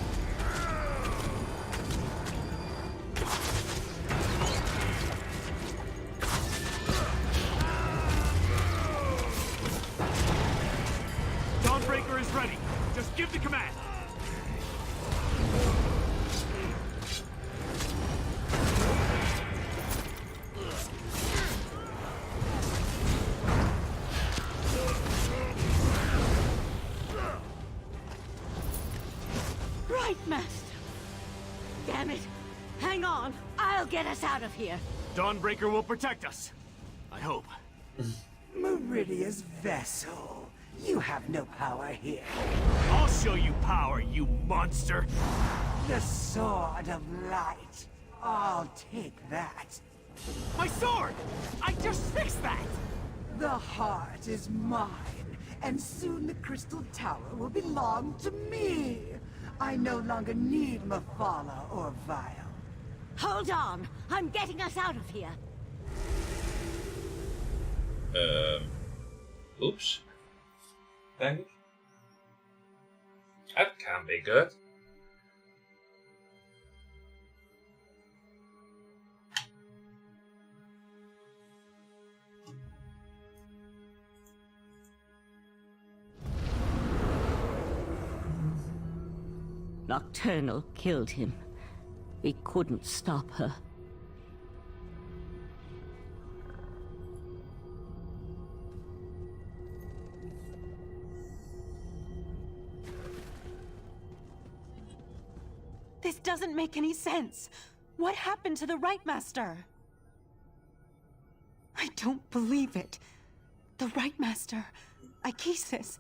Dawnbreaker is ready. Just give the command. Master! Damn it! Hang on! I'll get us out of here! Dawnbreaker will protect us. I hope. Meridia's vessel. You have no power here. I'll show you power, you monster! The Sword of Light. I'll take that. My sword! I just fixed that! The heart is mine, and soon the Crystal Tower will belong to me. I no longer need Mephala or Vile. Hold on! I'm getting us out of here! Oops. Denk ik. That can be good. Nocturnal killed him. We couldn't stop her. This doesn't make any sense. What happened to the Right Master? I don't believe it. The Right Master, Ichesis,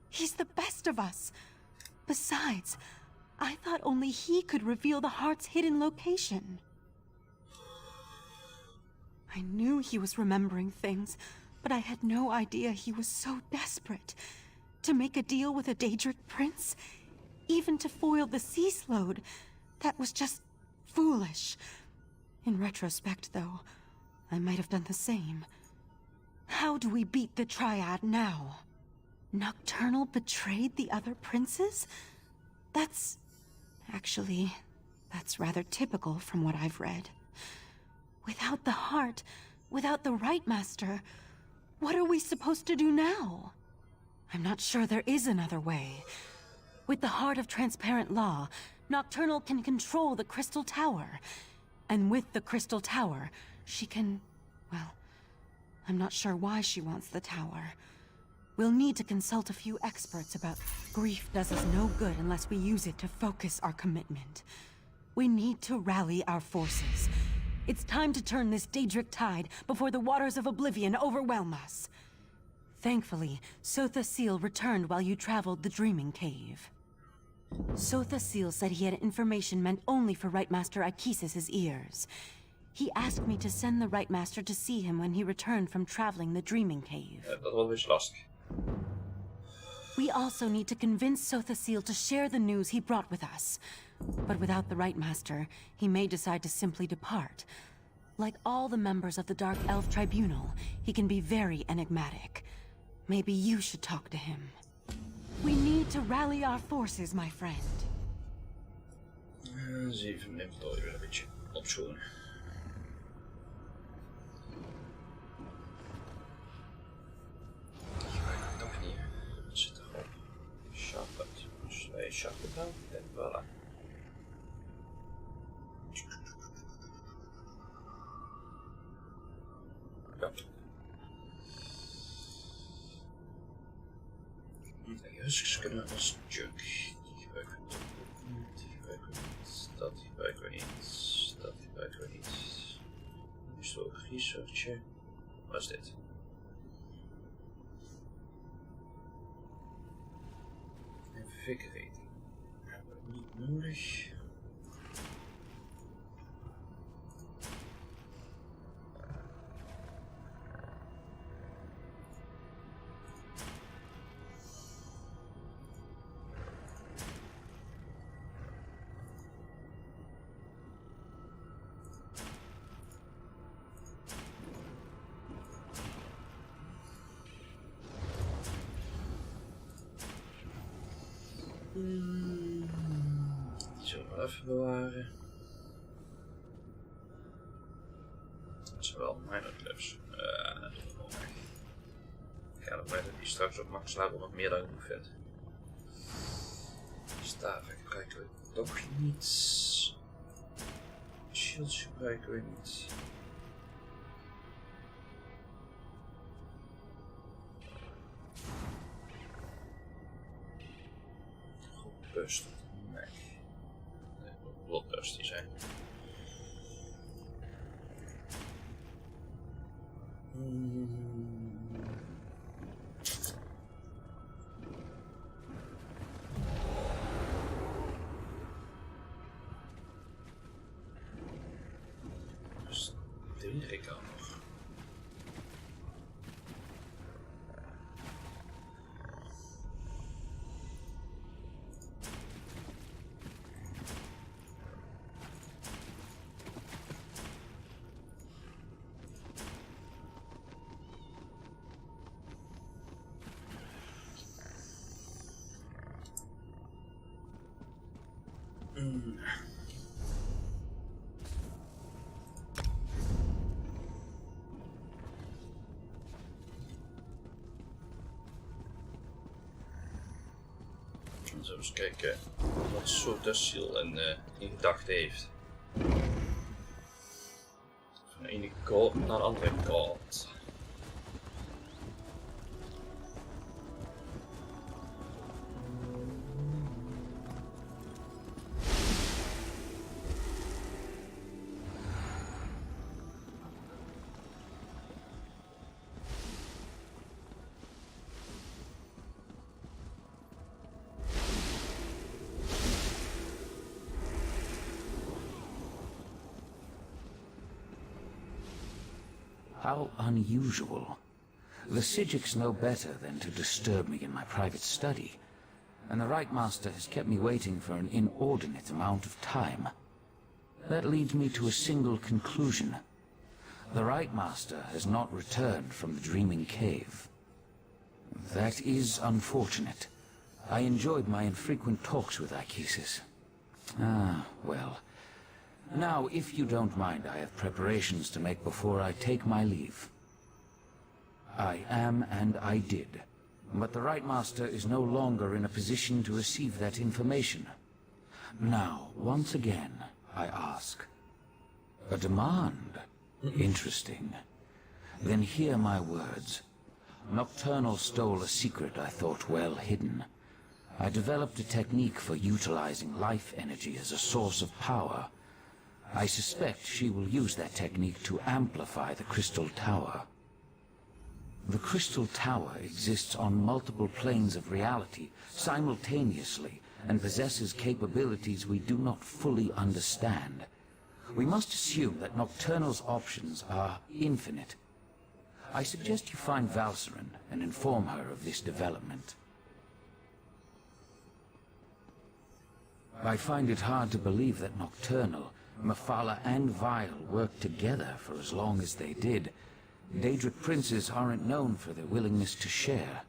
he's the best of us. Besides, I thought only he could reveal the heart's hidden location. I knew he was remembering things, but I had no idea he was so desperate. To make a deal with a Daedric prince? Even to foil the sea slode. That was just foolish. In retrospect, though, I might have done the same. How do we beat the Triad now? Nocturnal betrayed the other princes? Actually, that's rather typical from what I've read. Without the heart, without the Right Master, what are we supposed to do now? I'm not sure there is another way. With the heart of transparent law, Nocturnal can control the Crystal Tower. And with the Crystal Tower, she can... well, I'm not sure why she wants the tower. We'll need to consult a few experts about... Grief does us no good unless we use it to focus our commitment. We need to rally our forces. It's time to turn this Daedric tide before the waters of oblivion overwhelm us. Thankfully, Sotha Seal returned while you traveled the Dreaming Cave. Sotha Seal said he had information meant only for Right Master Ichesis' ears. He asked me to send the Right Master to see him when he returned from traveling the Dreaming Cave. Dat was dus lastig. We also need to convince Sotha Seal to share the news he brought with us. But without the Right Master, he may decide to simply depart. Like all the members of the Dark Elf Tribunal, he can be very enigmatic. Maybe you should talk to him. We need to rally our forces, my friend. Dus even mijn inventory weer een beetje opschonen. Nog niet. Het zit erop. Sharpen. Dus wij sharpen dan. En voilà. Ja. Dus kunnen we als junk. Die gebruiken we niet. Die gebruiken we niet. Dat gebruiken we niet. Dat gebruiken we niet. Dus ook researchen. Wat is dit? Invigorating. Hebben we niet nodig. Zullen we even bewaren. Dat is wel mijn clips. Ik ga erop uit dat die straks op max level nog meer dan genoeg vindt. Staven gebruiken we toch niet. Shields gebruiken we niet. Bust. Nee. thirsty zijn. Dus drie ik al nog. Zo eens kijken wat soort ziel in gedachten heeft. Van de ene god naar de andere god. How unusual. The Psijics know better than to disturb me in my private study, and the Right Master has kept me waiting for an inordinate amount of time. That leads me to a single conclusion. The Right Master has not returned from the Dreaming Cave. That is unfortunate. I enjoyed my infrequent talks with Ichesis. Ah, well. Now, if you don't mind, I have preparations to make before I take my leave. I am and I did, but the Right Master is no longer in a position to receive that information. Now, once again, I ask. A demand? Interesting. Then hear my words. Nocturnal stole a secret I thought well hidden. I developed a technique for utilizing life energy as a source of power. I suspect she will use that technique to amplify the Crystal Tower. The Crystal Tower exists on multiple planes of reality simultaneously and possesses capabilities we do not fully understand. We must assume that Nocturnal's options are infinite. I suggest you find Valcerin and inform her of this development. I find it hard to believe that Nocturnal, Mephala and Vile worked together for as long as they did. Daedric princes aren't known for their willingness to share.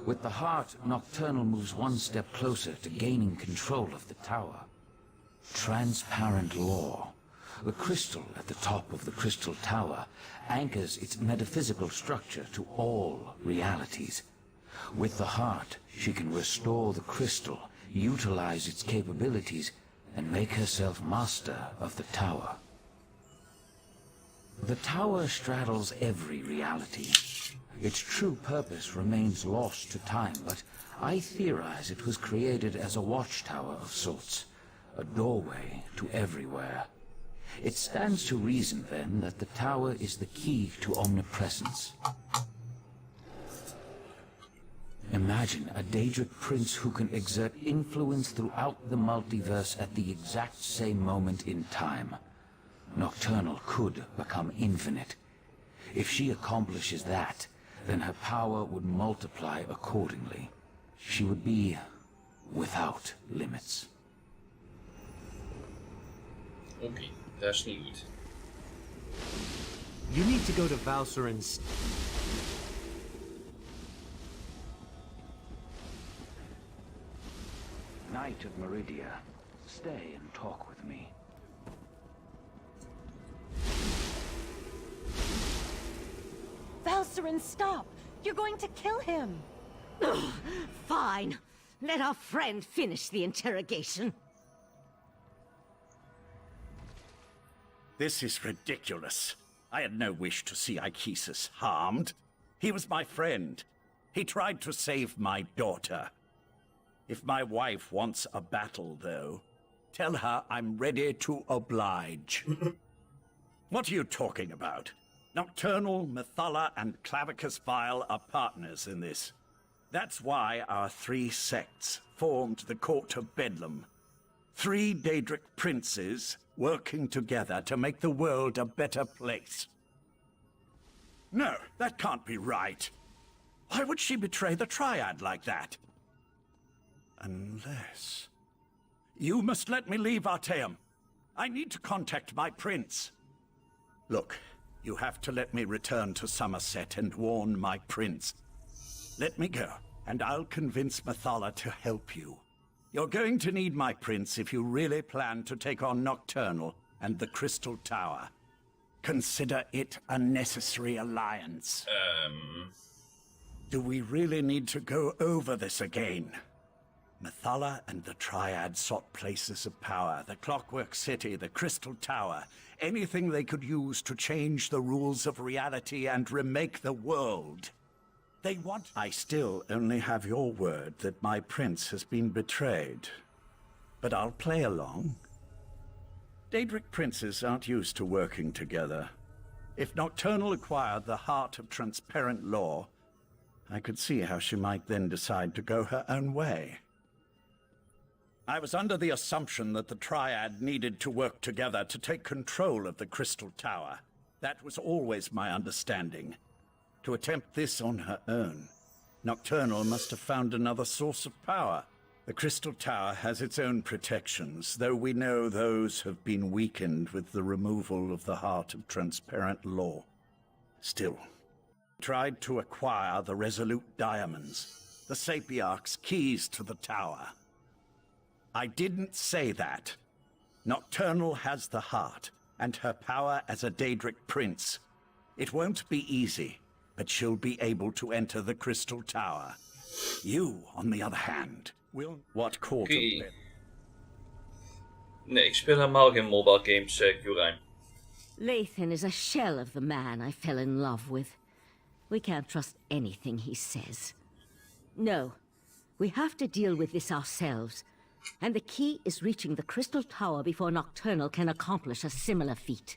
With the heart, Nocturnal moves one step closer to gaining control of the tower. Transparent law. The crystal at the top of the Crystal Tower anchors its metaphysical structure to all realities. With the heart, she can restore the crystal, utilize its capabilities, and make herself master of the tower. The tower straddles every reality. Its true purpose remains lost to time, but I theorize it was created as a watchtower of sorts, a doorway to everywhere. It stands to reason, then, that the tower is the key to omnipresence. Imagine a Daedric prince who can exert influence throughout the multiverse at the exact same moment in time. Nocturnal could become infinite. If she accomplishes that, then her power would multiply accordingly. She would be without limits. Okay, that's niet goed. You need to go to Valcerin's... Knight of Meridia, stay and talk with me. Valcerin, stop! You're going to kill him! Fine. Let our friend finish the interrogation. This is ridiculous. I had no wish to see Ichesis harmed. He was my friend. He tried to save my daughter. If my wife wants a battle, though, Tell her I'm ready to oblige. What are you talking about? Nocturnal, Methala, and Clavicus Vile are partners in this. That's why our 3 sects formed the Court of Bedlam. 3 Daedric princes working together to make the world a better place. No, that can't be right. Why would she betray the Triad like that? Unless... You must let me leave Artaeum. I need to contact my prince. Look, you have to let me return to Somerset and warn my prince. Let me go, and I'll convince Methala to help you. You're going to need my prince if you really plan to take on Nocturnal and the Crystal Tower. Consider it a necessary alliance. Do we really need to go over this again? Methala and the Triad sought places of power, the Clockwork City, the Crystal Tower, anything they could use to change the rules of reality and remake the world. They want... I still only have your word that my prince has been betrayed. But I'll play along. Daedric princes aren't used to working together. If Nocturnal acquired the heart of transparent law, I could see how she might then decide to go her own way. I was under the assumption that the Triad needed to work together to take control of the Crystal Tower. That was always my understanding. To attempt this on her own, Nocturnal must have found another source of power. The Crystal Tower has its own protections, though we know those have been weakened with the removal of the heart of transparent law. Still, tried to acquire the Resolute Diamonds, the Sapiarch's keys to the tower. I didn't say that. Nocturnal has the heart, and her power as a Daedric prince. It won't be easy, but she'll be able to enter the Crystal Tower. You, on the other hand, will... What court of... Nee, ik speel helemaal geen mobile games, Jurijn. Lathan is a shell of the man I fell in love with. We can't trust anything he says. No, we have to deal with this ourselves. And the key is reaching the Crystal Tower before Nocturnal can accomplish a similar feat.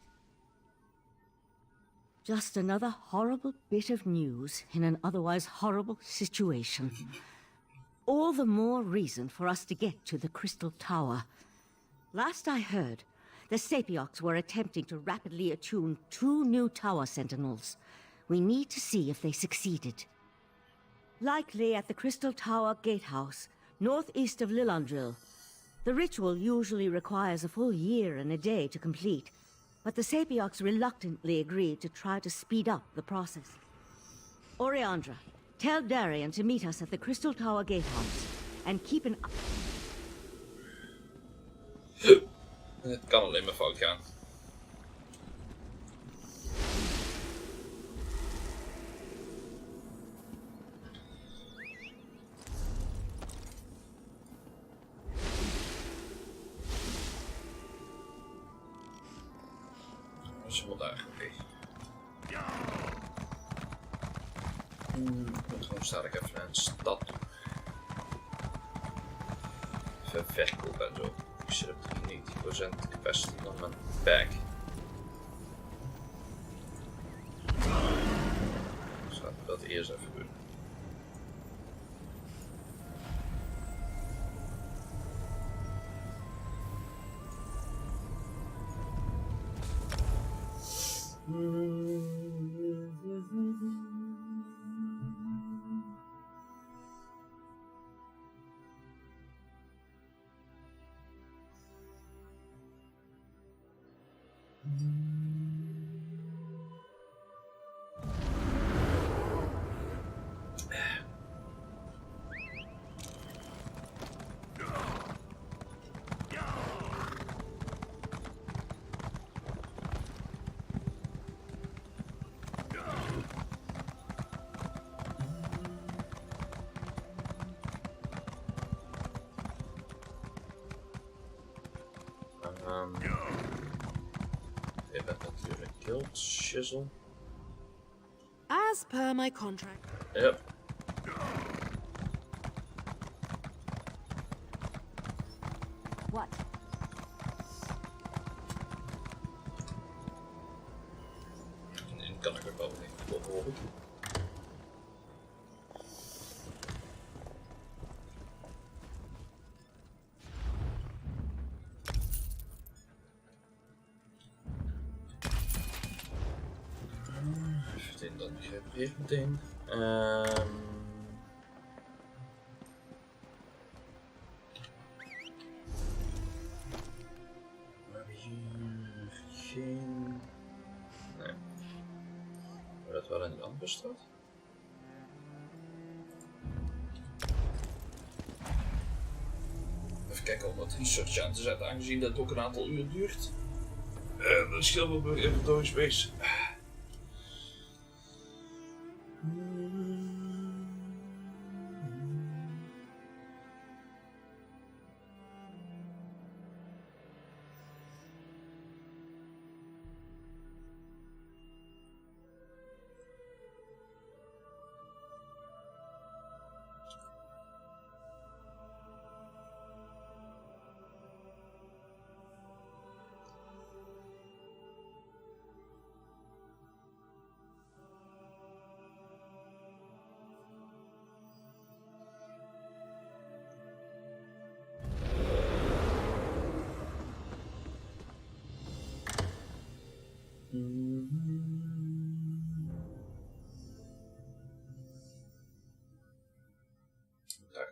Just another horrible bit of news in an otherwise horrible situation. All the more reason for us to get to the Crystal Tower. Last I heard, the Sapiarchs were attempting to rapidly attune 2 new tower sentinels. We need to see if they succeeded. Likely at the Crystal Tower Gatehouse, northeast of Lillandril. The ritual usually requires a full year and a day to complete, but the Sapiarchs reluctantly agreed to try to speed up the process. Oriandra, tell Darian to meet us at the Crystal Tower Gatehouse, and keep an eye... Het kan alleen maar fout gaan. Dat is wel daar, oké. Dan sta ik even naar een stad toe. Even verkopen en zo. Ik zit op 93% capacity van mijn bag. Dus laten we dat eerst even doen. Je bent natuurlijk killed, shizzle. As per my contract. Yep. What? kan ik ook wel niet horen. Even dat gerepareerd meteen. Geen... Nee. Maar dat wel in een andere stad? Even kijken om wat research aan te zetten, aangezien dat ook een aantal uur duurt. Dat scheelt wel even door space.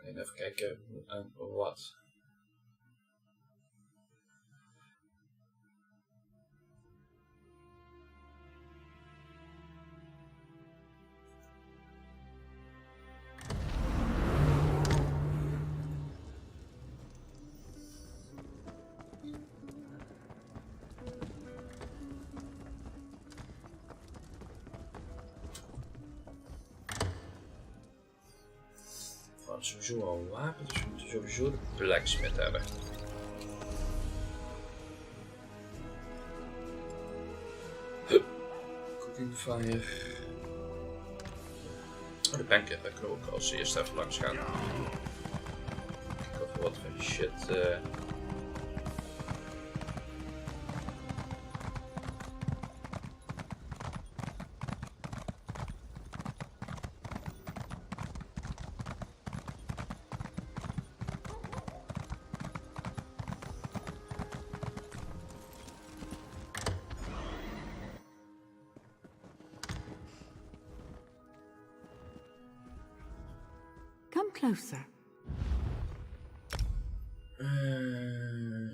Even kijken aan wat. Sowieso al een wapen, dus we moeten sowieso de blacksmith hebben. Cooking fire. Oh, de banker, daar kunnen we ook als eerste even langs gaan. Kijken of we wat van die shit. Come closer.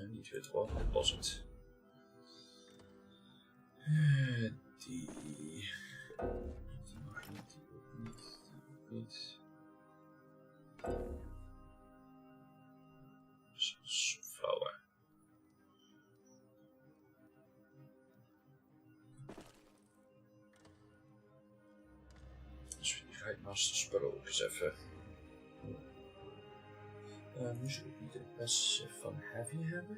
Niet weer wat, dit was het. Die mag niet, die ook niet. Sunflower. Dus die Rijkmaster spullen ook eens even. Nu zou ik niet het beste van heavy hebben.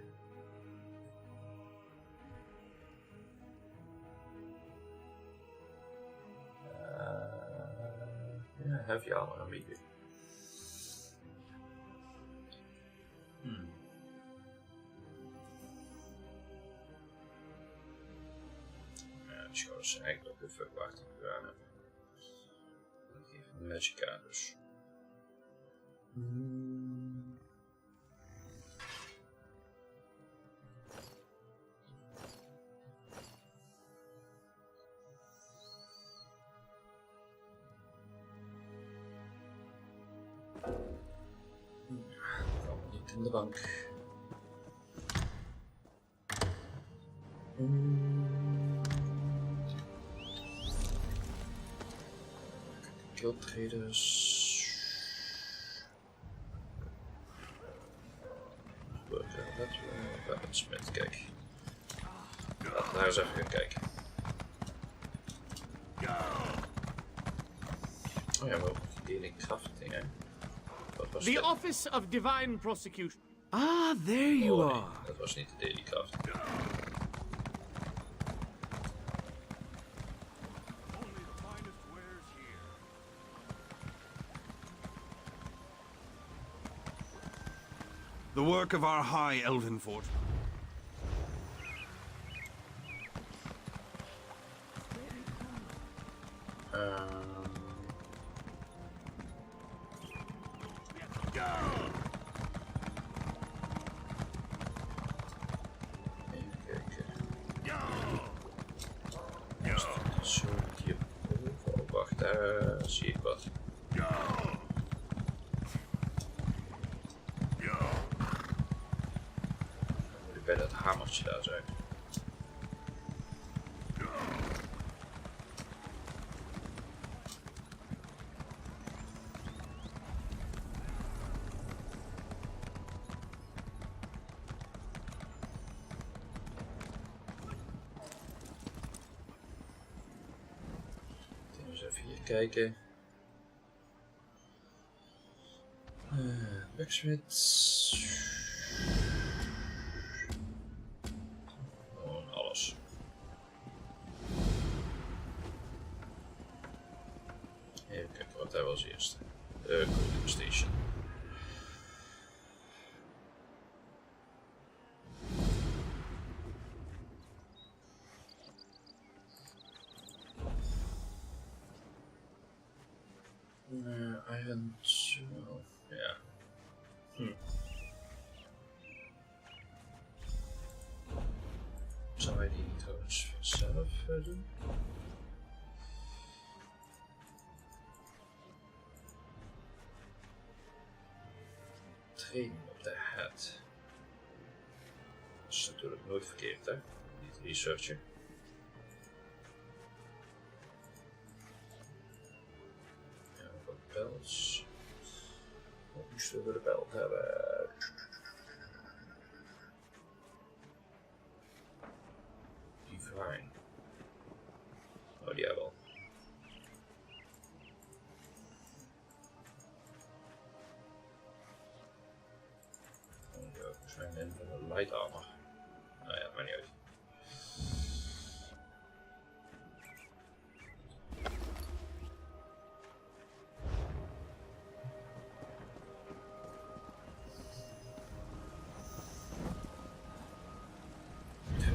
Ja, heavy armor maybe. Ja, die schouders zijn eigenlijk nog even waard te gedaan hebben. Dat geeft een magic aan dus. Niet in de bank. Kill traders. Weaponsmith, kijk. Laten we daar eens even gaan kijken. Oh ja, maar ook die dealing crafting, hè. The Office of Divine Prosecution. Ah, there you nee, are. dat was niet de daily crafting. The work of our high elven fort. Even kijken. Zo, hierboven. Oh, wacht, daar zie ik wat. Dan moet ik bij dat hamertje daar zijn. Even hier kijken. Blacksmith. Gewoon alles. Even kijken wat hij was eerst. Cooling station. Iron tool. Ja. Zou hij die trouwens vanzelf doen? Training op de head. Dat is natuurlijk nooit verkeerd, hè? Niet researchen. Belts. Wat moesten we de belt hebben? Divine. Oh, die hebben we al. Oh, ja, volgens mij een van de light armor. Nou ja, maar niet uit.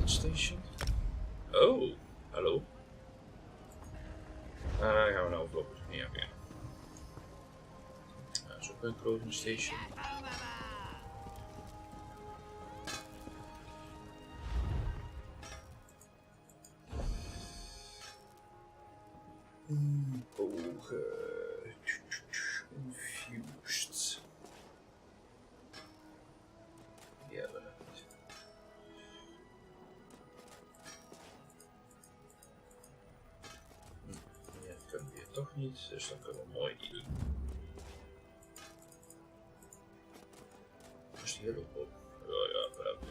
Station. Oh, hallo. Daar gaan we nou overlopen. Ja, oké. Dat is ook een clothing station. Bogen. Infused. Die hebben we niet. Kunnen we hier toch niet, dus dan kunnen we mooi die doen. Dus die hele op. Oh ja, bedankt.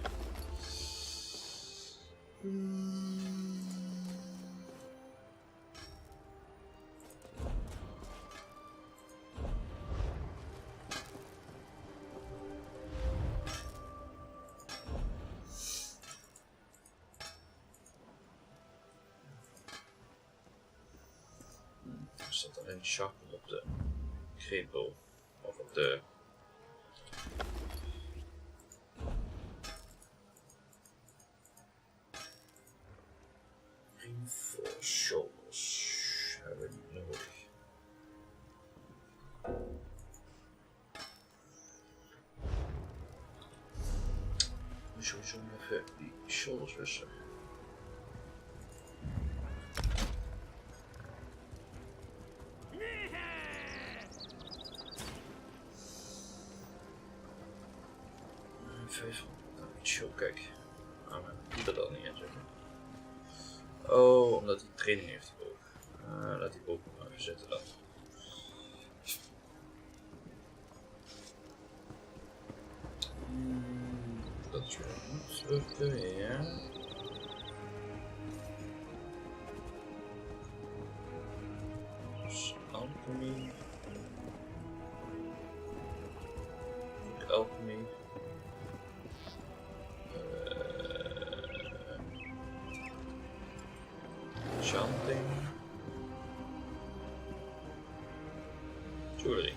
Er staat alleen sharpen op de greepel of op de reinforced shoulders. Hebben we niet nodig. moet sowieso even die shoulders wisselen. Show, kijk. Ah, maar ik moet dat al niet inzetten. Oh, omdat hij training heeft hierboven. Laat die boven maar even zitten dan. Dat is wel goed lukken, ja. Dus alchemy. Alchemy. Chanting. Jewelry.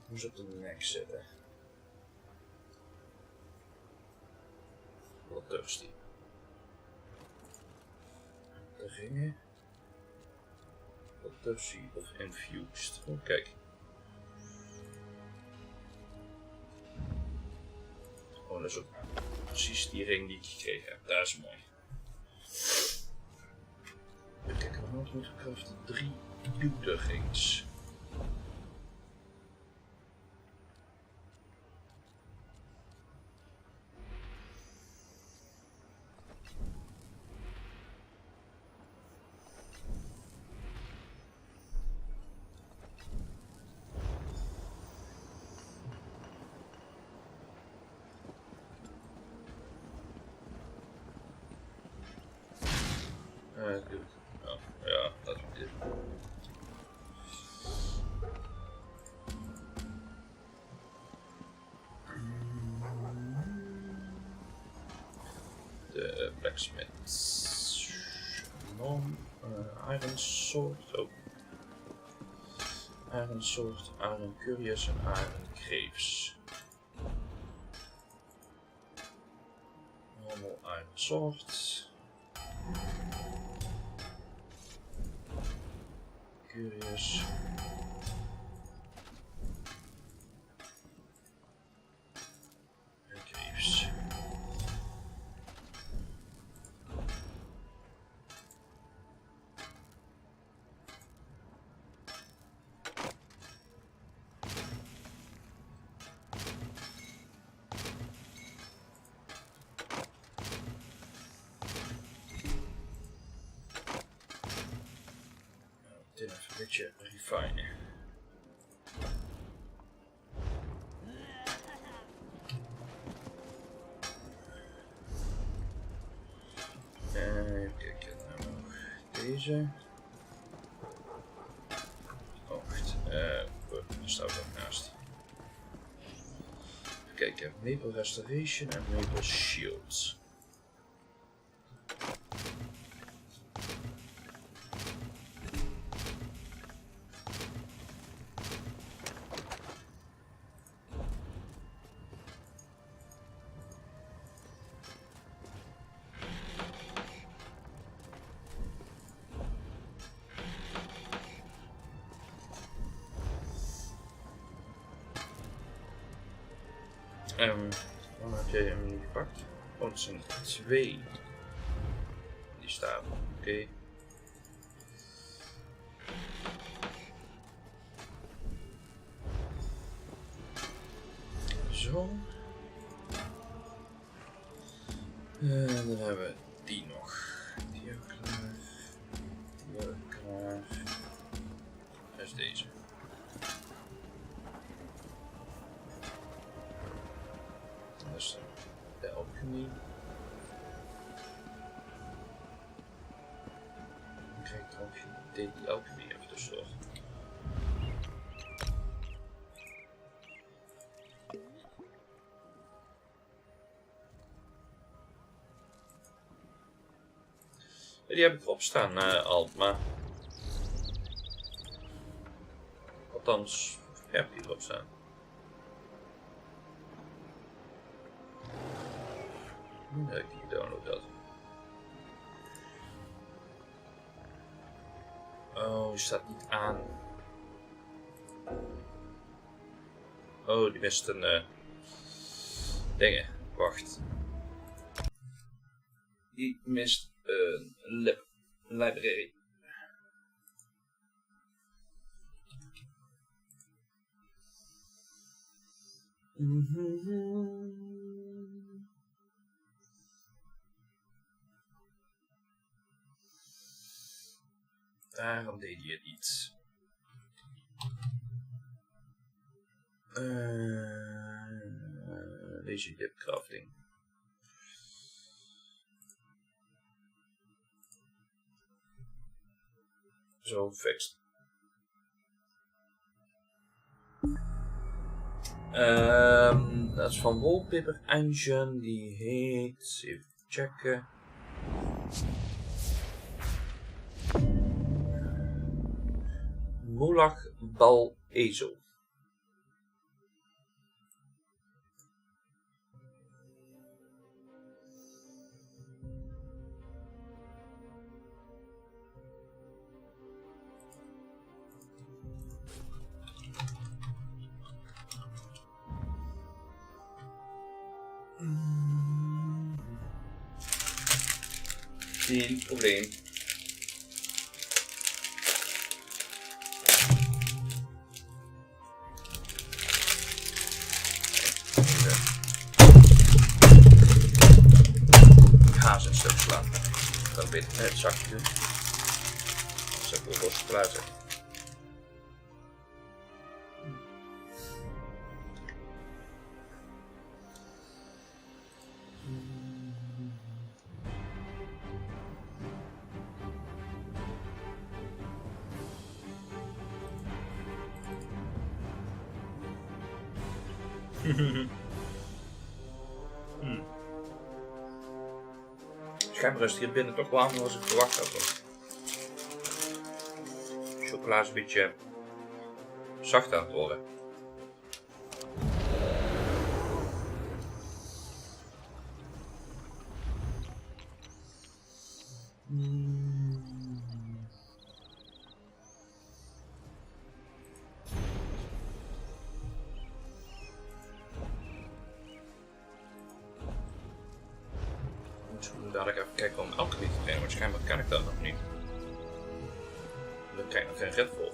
Hoe ze op de nek zitten. Wat thirsty. de ringen. Autopsy of infused. Oh, kijk. Oh, dat is ook precies die ring die ik gekregen heb. Dat is mooi. Even kijken, we moeten craften 3 duwde rings. Oh, ja, dat is dit. De blacksmith. Iron sword. Oh. Iron sword, iron curious en iron graves. Normal iron sword. Curious. En graves. Dit even een beetje refinen. Even kijken, nou nog deze. Oh, wacht. Daar staat ook naast. Even kijken, Maple Restoration en Maple Shield. Dan heb jij hem niet gepakt. Oh, het zijn 2. Die staan. Oké. Zo. En dan hebben we die nog. Die ook klaar. Die ook klaar. Dat is deze. Dat is de alchemie. Dan krijg ik trouwens die alchemie even tussendoor. Die heb ik erop staan, Altma. Althans, ik heb die erop staan. Dat ik die gedownload had. Oh, die staat niet aan. Oh, die mist een dingen. Wacht. Die mist een library. Daarom deed hij het niet. Deze dip crafting. Zo, fixed. Dat is van Wallpaper Engine. Die heet... Even checken. Mulach Bal Ezel. Geen probleem. Haas een stuk slaan. Dan beter het zakje doen. Als ik wel los klaar zijn. Schijnbaar is het hier binnen toch warmer dan ik verwacht had. Chocola is een beetje zacht aan het worden. Dadelijk even kijken om alchemie te trainen, maar schijnbaar kan ik dat nog niet. Dan krijg ik nog geen red vol.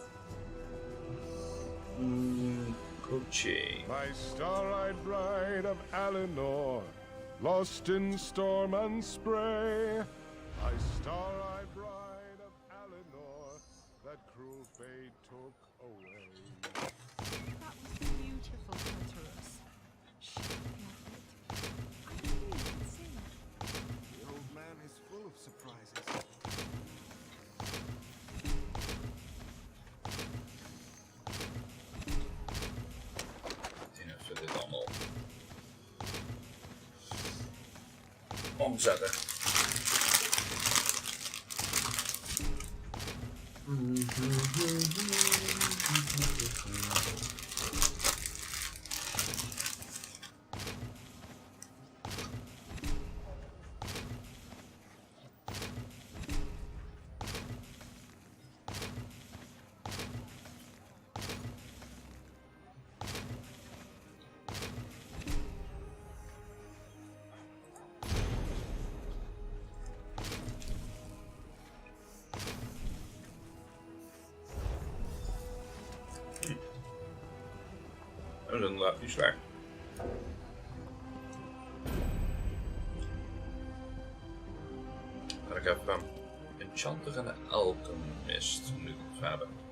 Coaching. My star-eyed bride of Eleanor, lost in storm and spray. My star-eyed bride of Eleanor, that cruel fate took away. That was beautiful, Tartarus. I knew you could sing. The old man is full of surprises. Even dit allemaal omzetten. Dat is inderdaad niet slecht. Dan ga ik even enchanter en een alchemist nu hebben.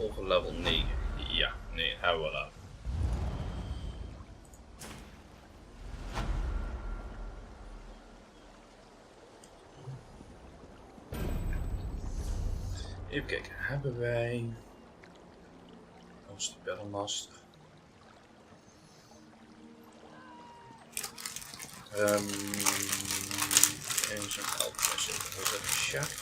Over level 9. Ja, nee, hebben we dat. Even kijken, hebben wij ons Battlemaster? En zo'n alchemist, dat is een Shark.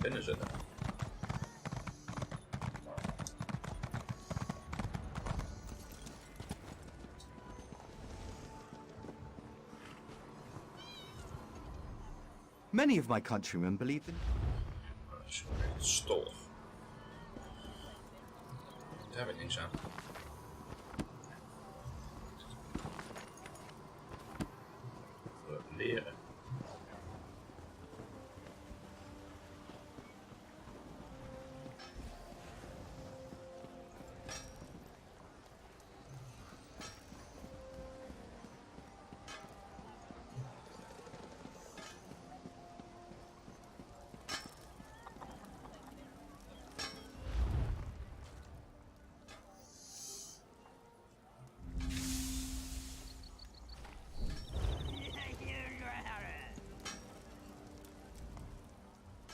Binnen zitten. Many of my countrymen believe in... Stof. Daar heb ik niks aan. Leren.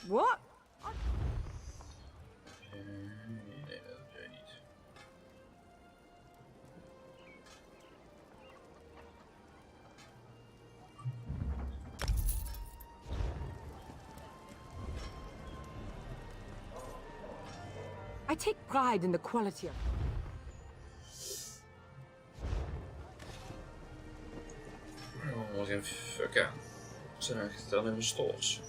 What? Nee, dat doe je niet. I take pride in the quality of... Oh, wat geen fuck aan. Ze zijn echt dan in de stores.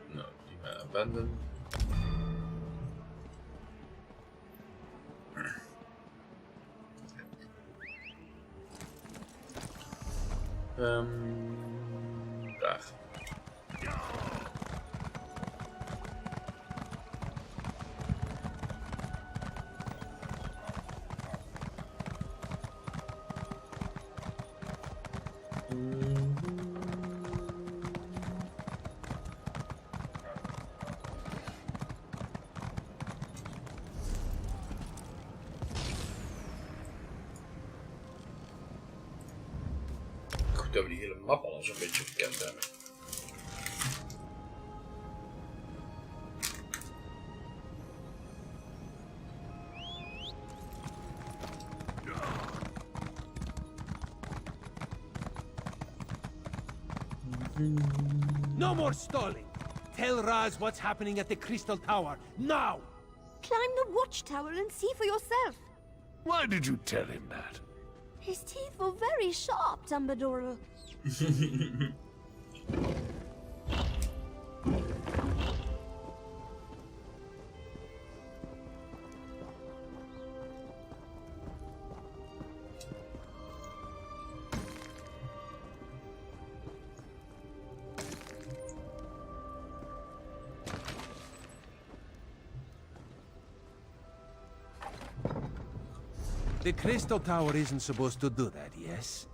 Nou, die maar abandon. Daar. Goed dat we die hele map al zo'n beetje gekend hebben. No more stalling! Tell Raz what's happening at the Crystal Tower, now! Climb the watchtower and see for yourself. Why did you tell him that? His teeth were very sharp, Dumbledore. The Crystal Tower isn't supposed to do that, yes?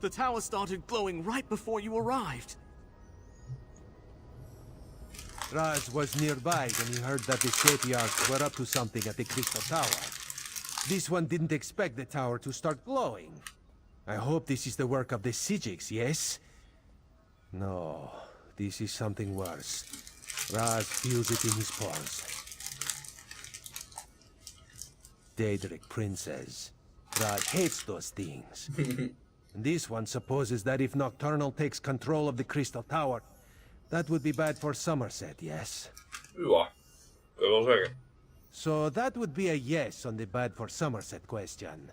The tower started glowing right before you arrived. Raz was nearby when he heard that the Sapiarchs were up to something at the Crystal Tower. This one didn't expect the tower to start glowing. I hope this is the work of the Sijics, yes? No, this is something worse. Raz feels it in his paws. Daedric Princess. Raz hates those things. And this one supposes that if Nocturnal takes control of the Crystal Tower, that would be bad for Somerset, yes? Ja, dat wil zeggen. So that would be a yes on the bad for Somerset question.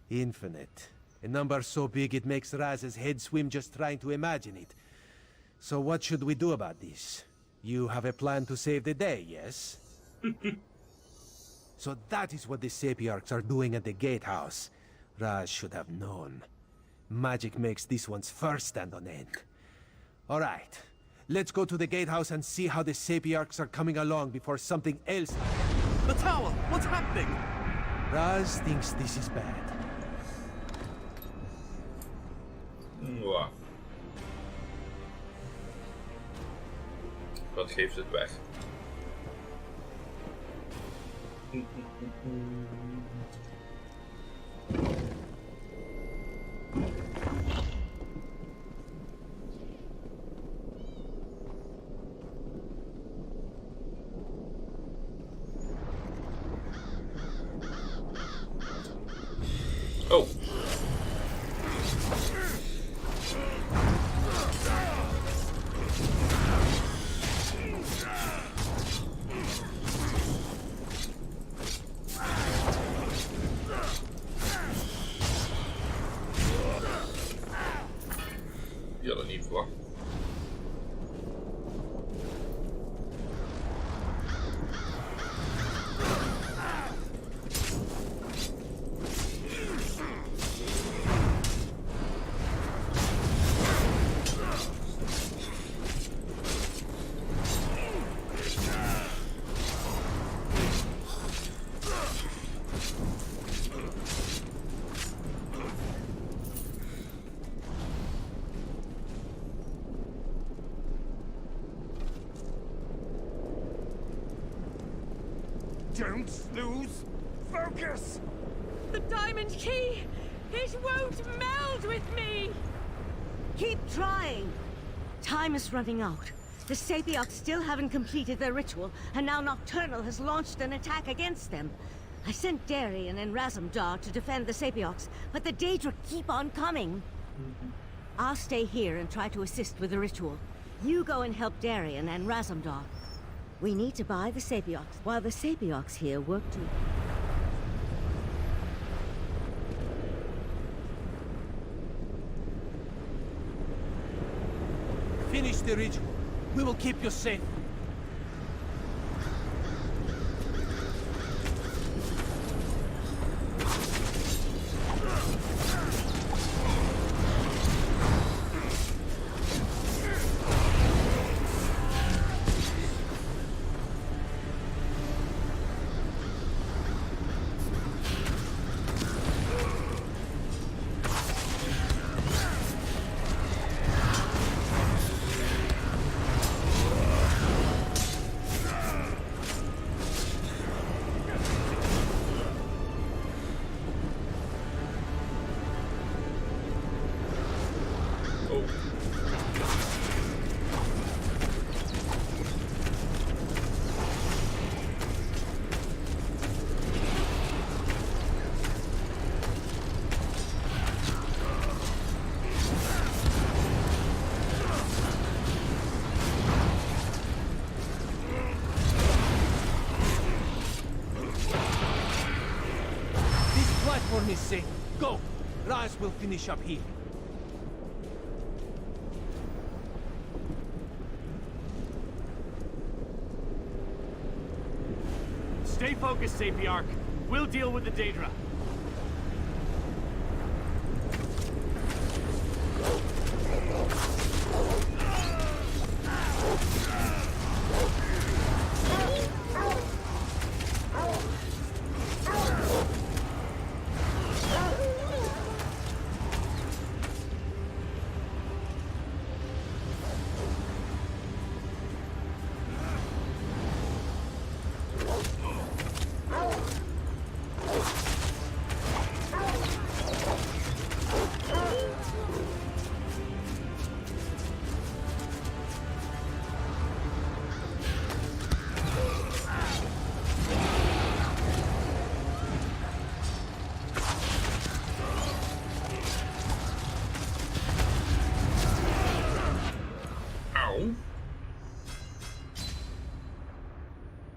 Infinite. A number so big it makes Raz's head swim just trying to imagine it. So what should we do about this? You have a plan to save the day, yes? So that is what the Sapiarchs are doing at the gatehouse. Raz should have known. Magic makes this one's fur stand on end. Alright, let's go to the gatehouse and see how the Sapiarchs are coming along before something else... The tower! What's happening? Raz thinks this is bad. Wow. Wat geeft het weg? Oh. Die hadden niet verwacht. Don't lose focus! The diamond key! It won't meld with me! Keep trying! Time is running out. The Sapiocs still haven't completed their ritual, and now Nocturnal has launched an attack against them. I sent Darien and Razumdar to defend the Sapiocs, but the Daedra keep on coming. I'll stay here and try to assist with the ritual. You go and help Darien and Razumdar. We need to buy the Sapiocs, while the Sapiocs here work to... Finish the ritual. We will keep you safe. For his sake, go! Raz will finish up here. Stay focused, Sapiarch. We'll deal with the Daedra.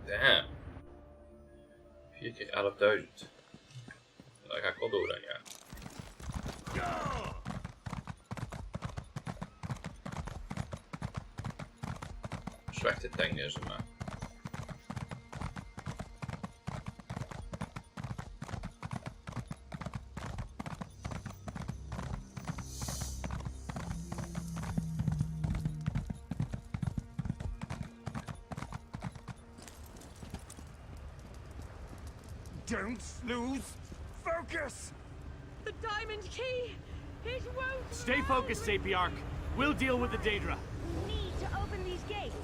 Damn. 4 keer 11.000. Daar ga ik wel door dan, ja. Slechte tank is hem, maar. Don't lose focus! The diamond key! It won't... Stay focused, Sapiarch. We'll deal with the Daedra. We need to open these gates.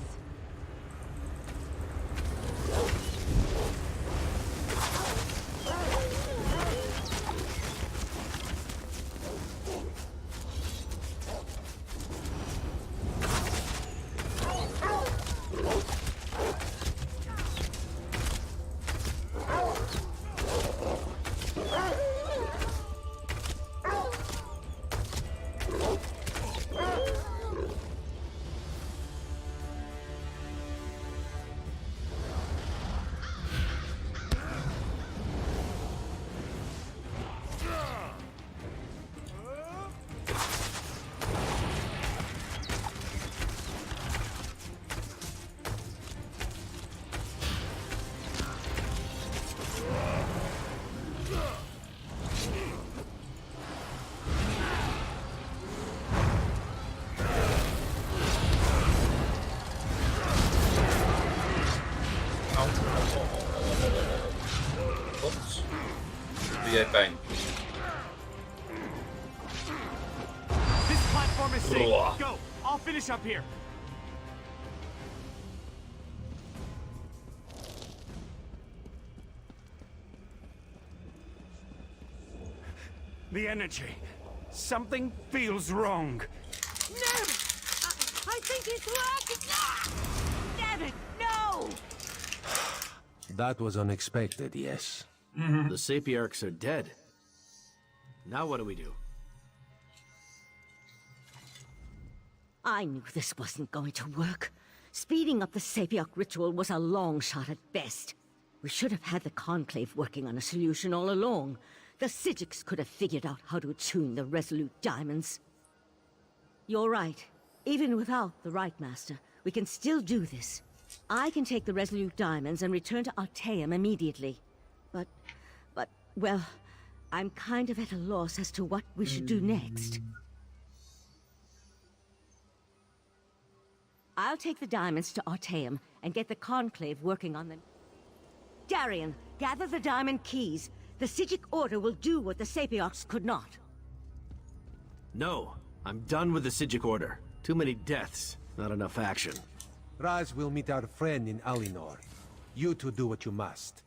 Pijn. This platform is safe. Go. I'll finish up here. The energy. Something feels wrong. No! I think it's working! Ah! Damn it, no! That was unexpected, yes. The Sapiarchs are dead. Now what do we do? I knew this wasn't going to work. Speeding up the Sapiarch ritual was a long shot at best. We should have had the Conclave working on a solution all along. The Psijics could have figured out how to attune the Resolute Diamonds. You're right. Even without the Right Master, we can still do this. I can take the Resolute Diamonds and return to Artaeum immediately. But, well, I'm kind of at a loss as to what we should do next. I'll take the diamonds to Artaeum and get the Conclave working on them. Darian, gather the diamond keys. The Psijic Order will do what the Sapiarchs could not. No, I'm done with the Psijic Order. Too many deaths, not enough action. Raz will meet our friend in Alinor. You two do what you must.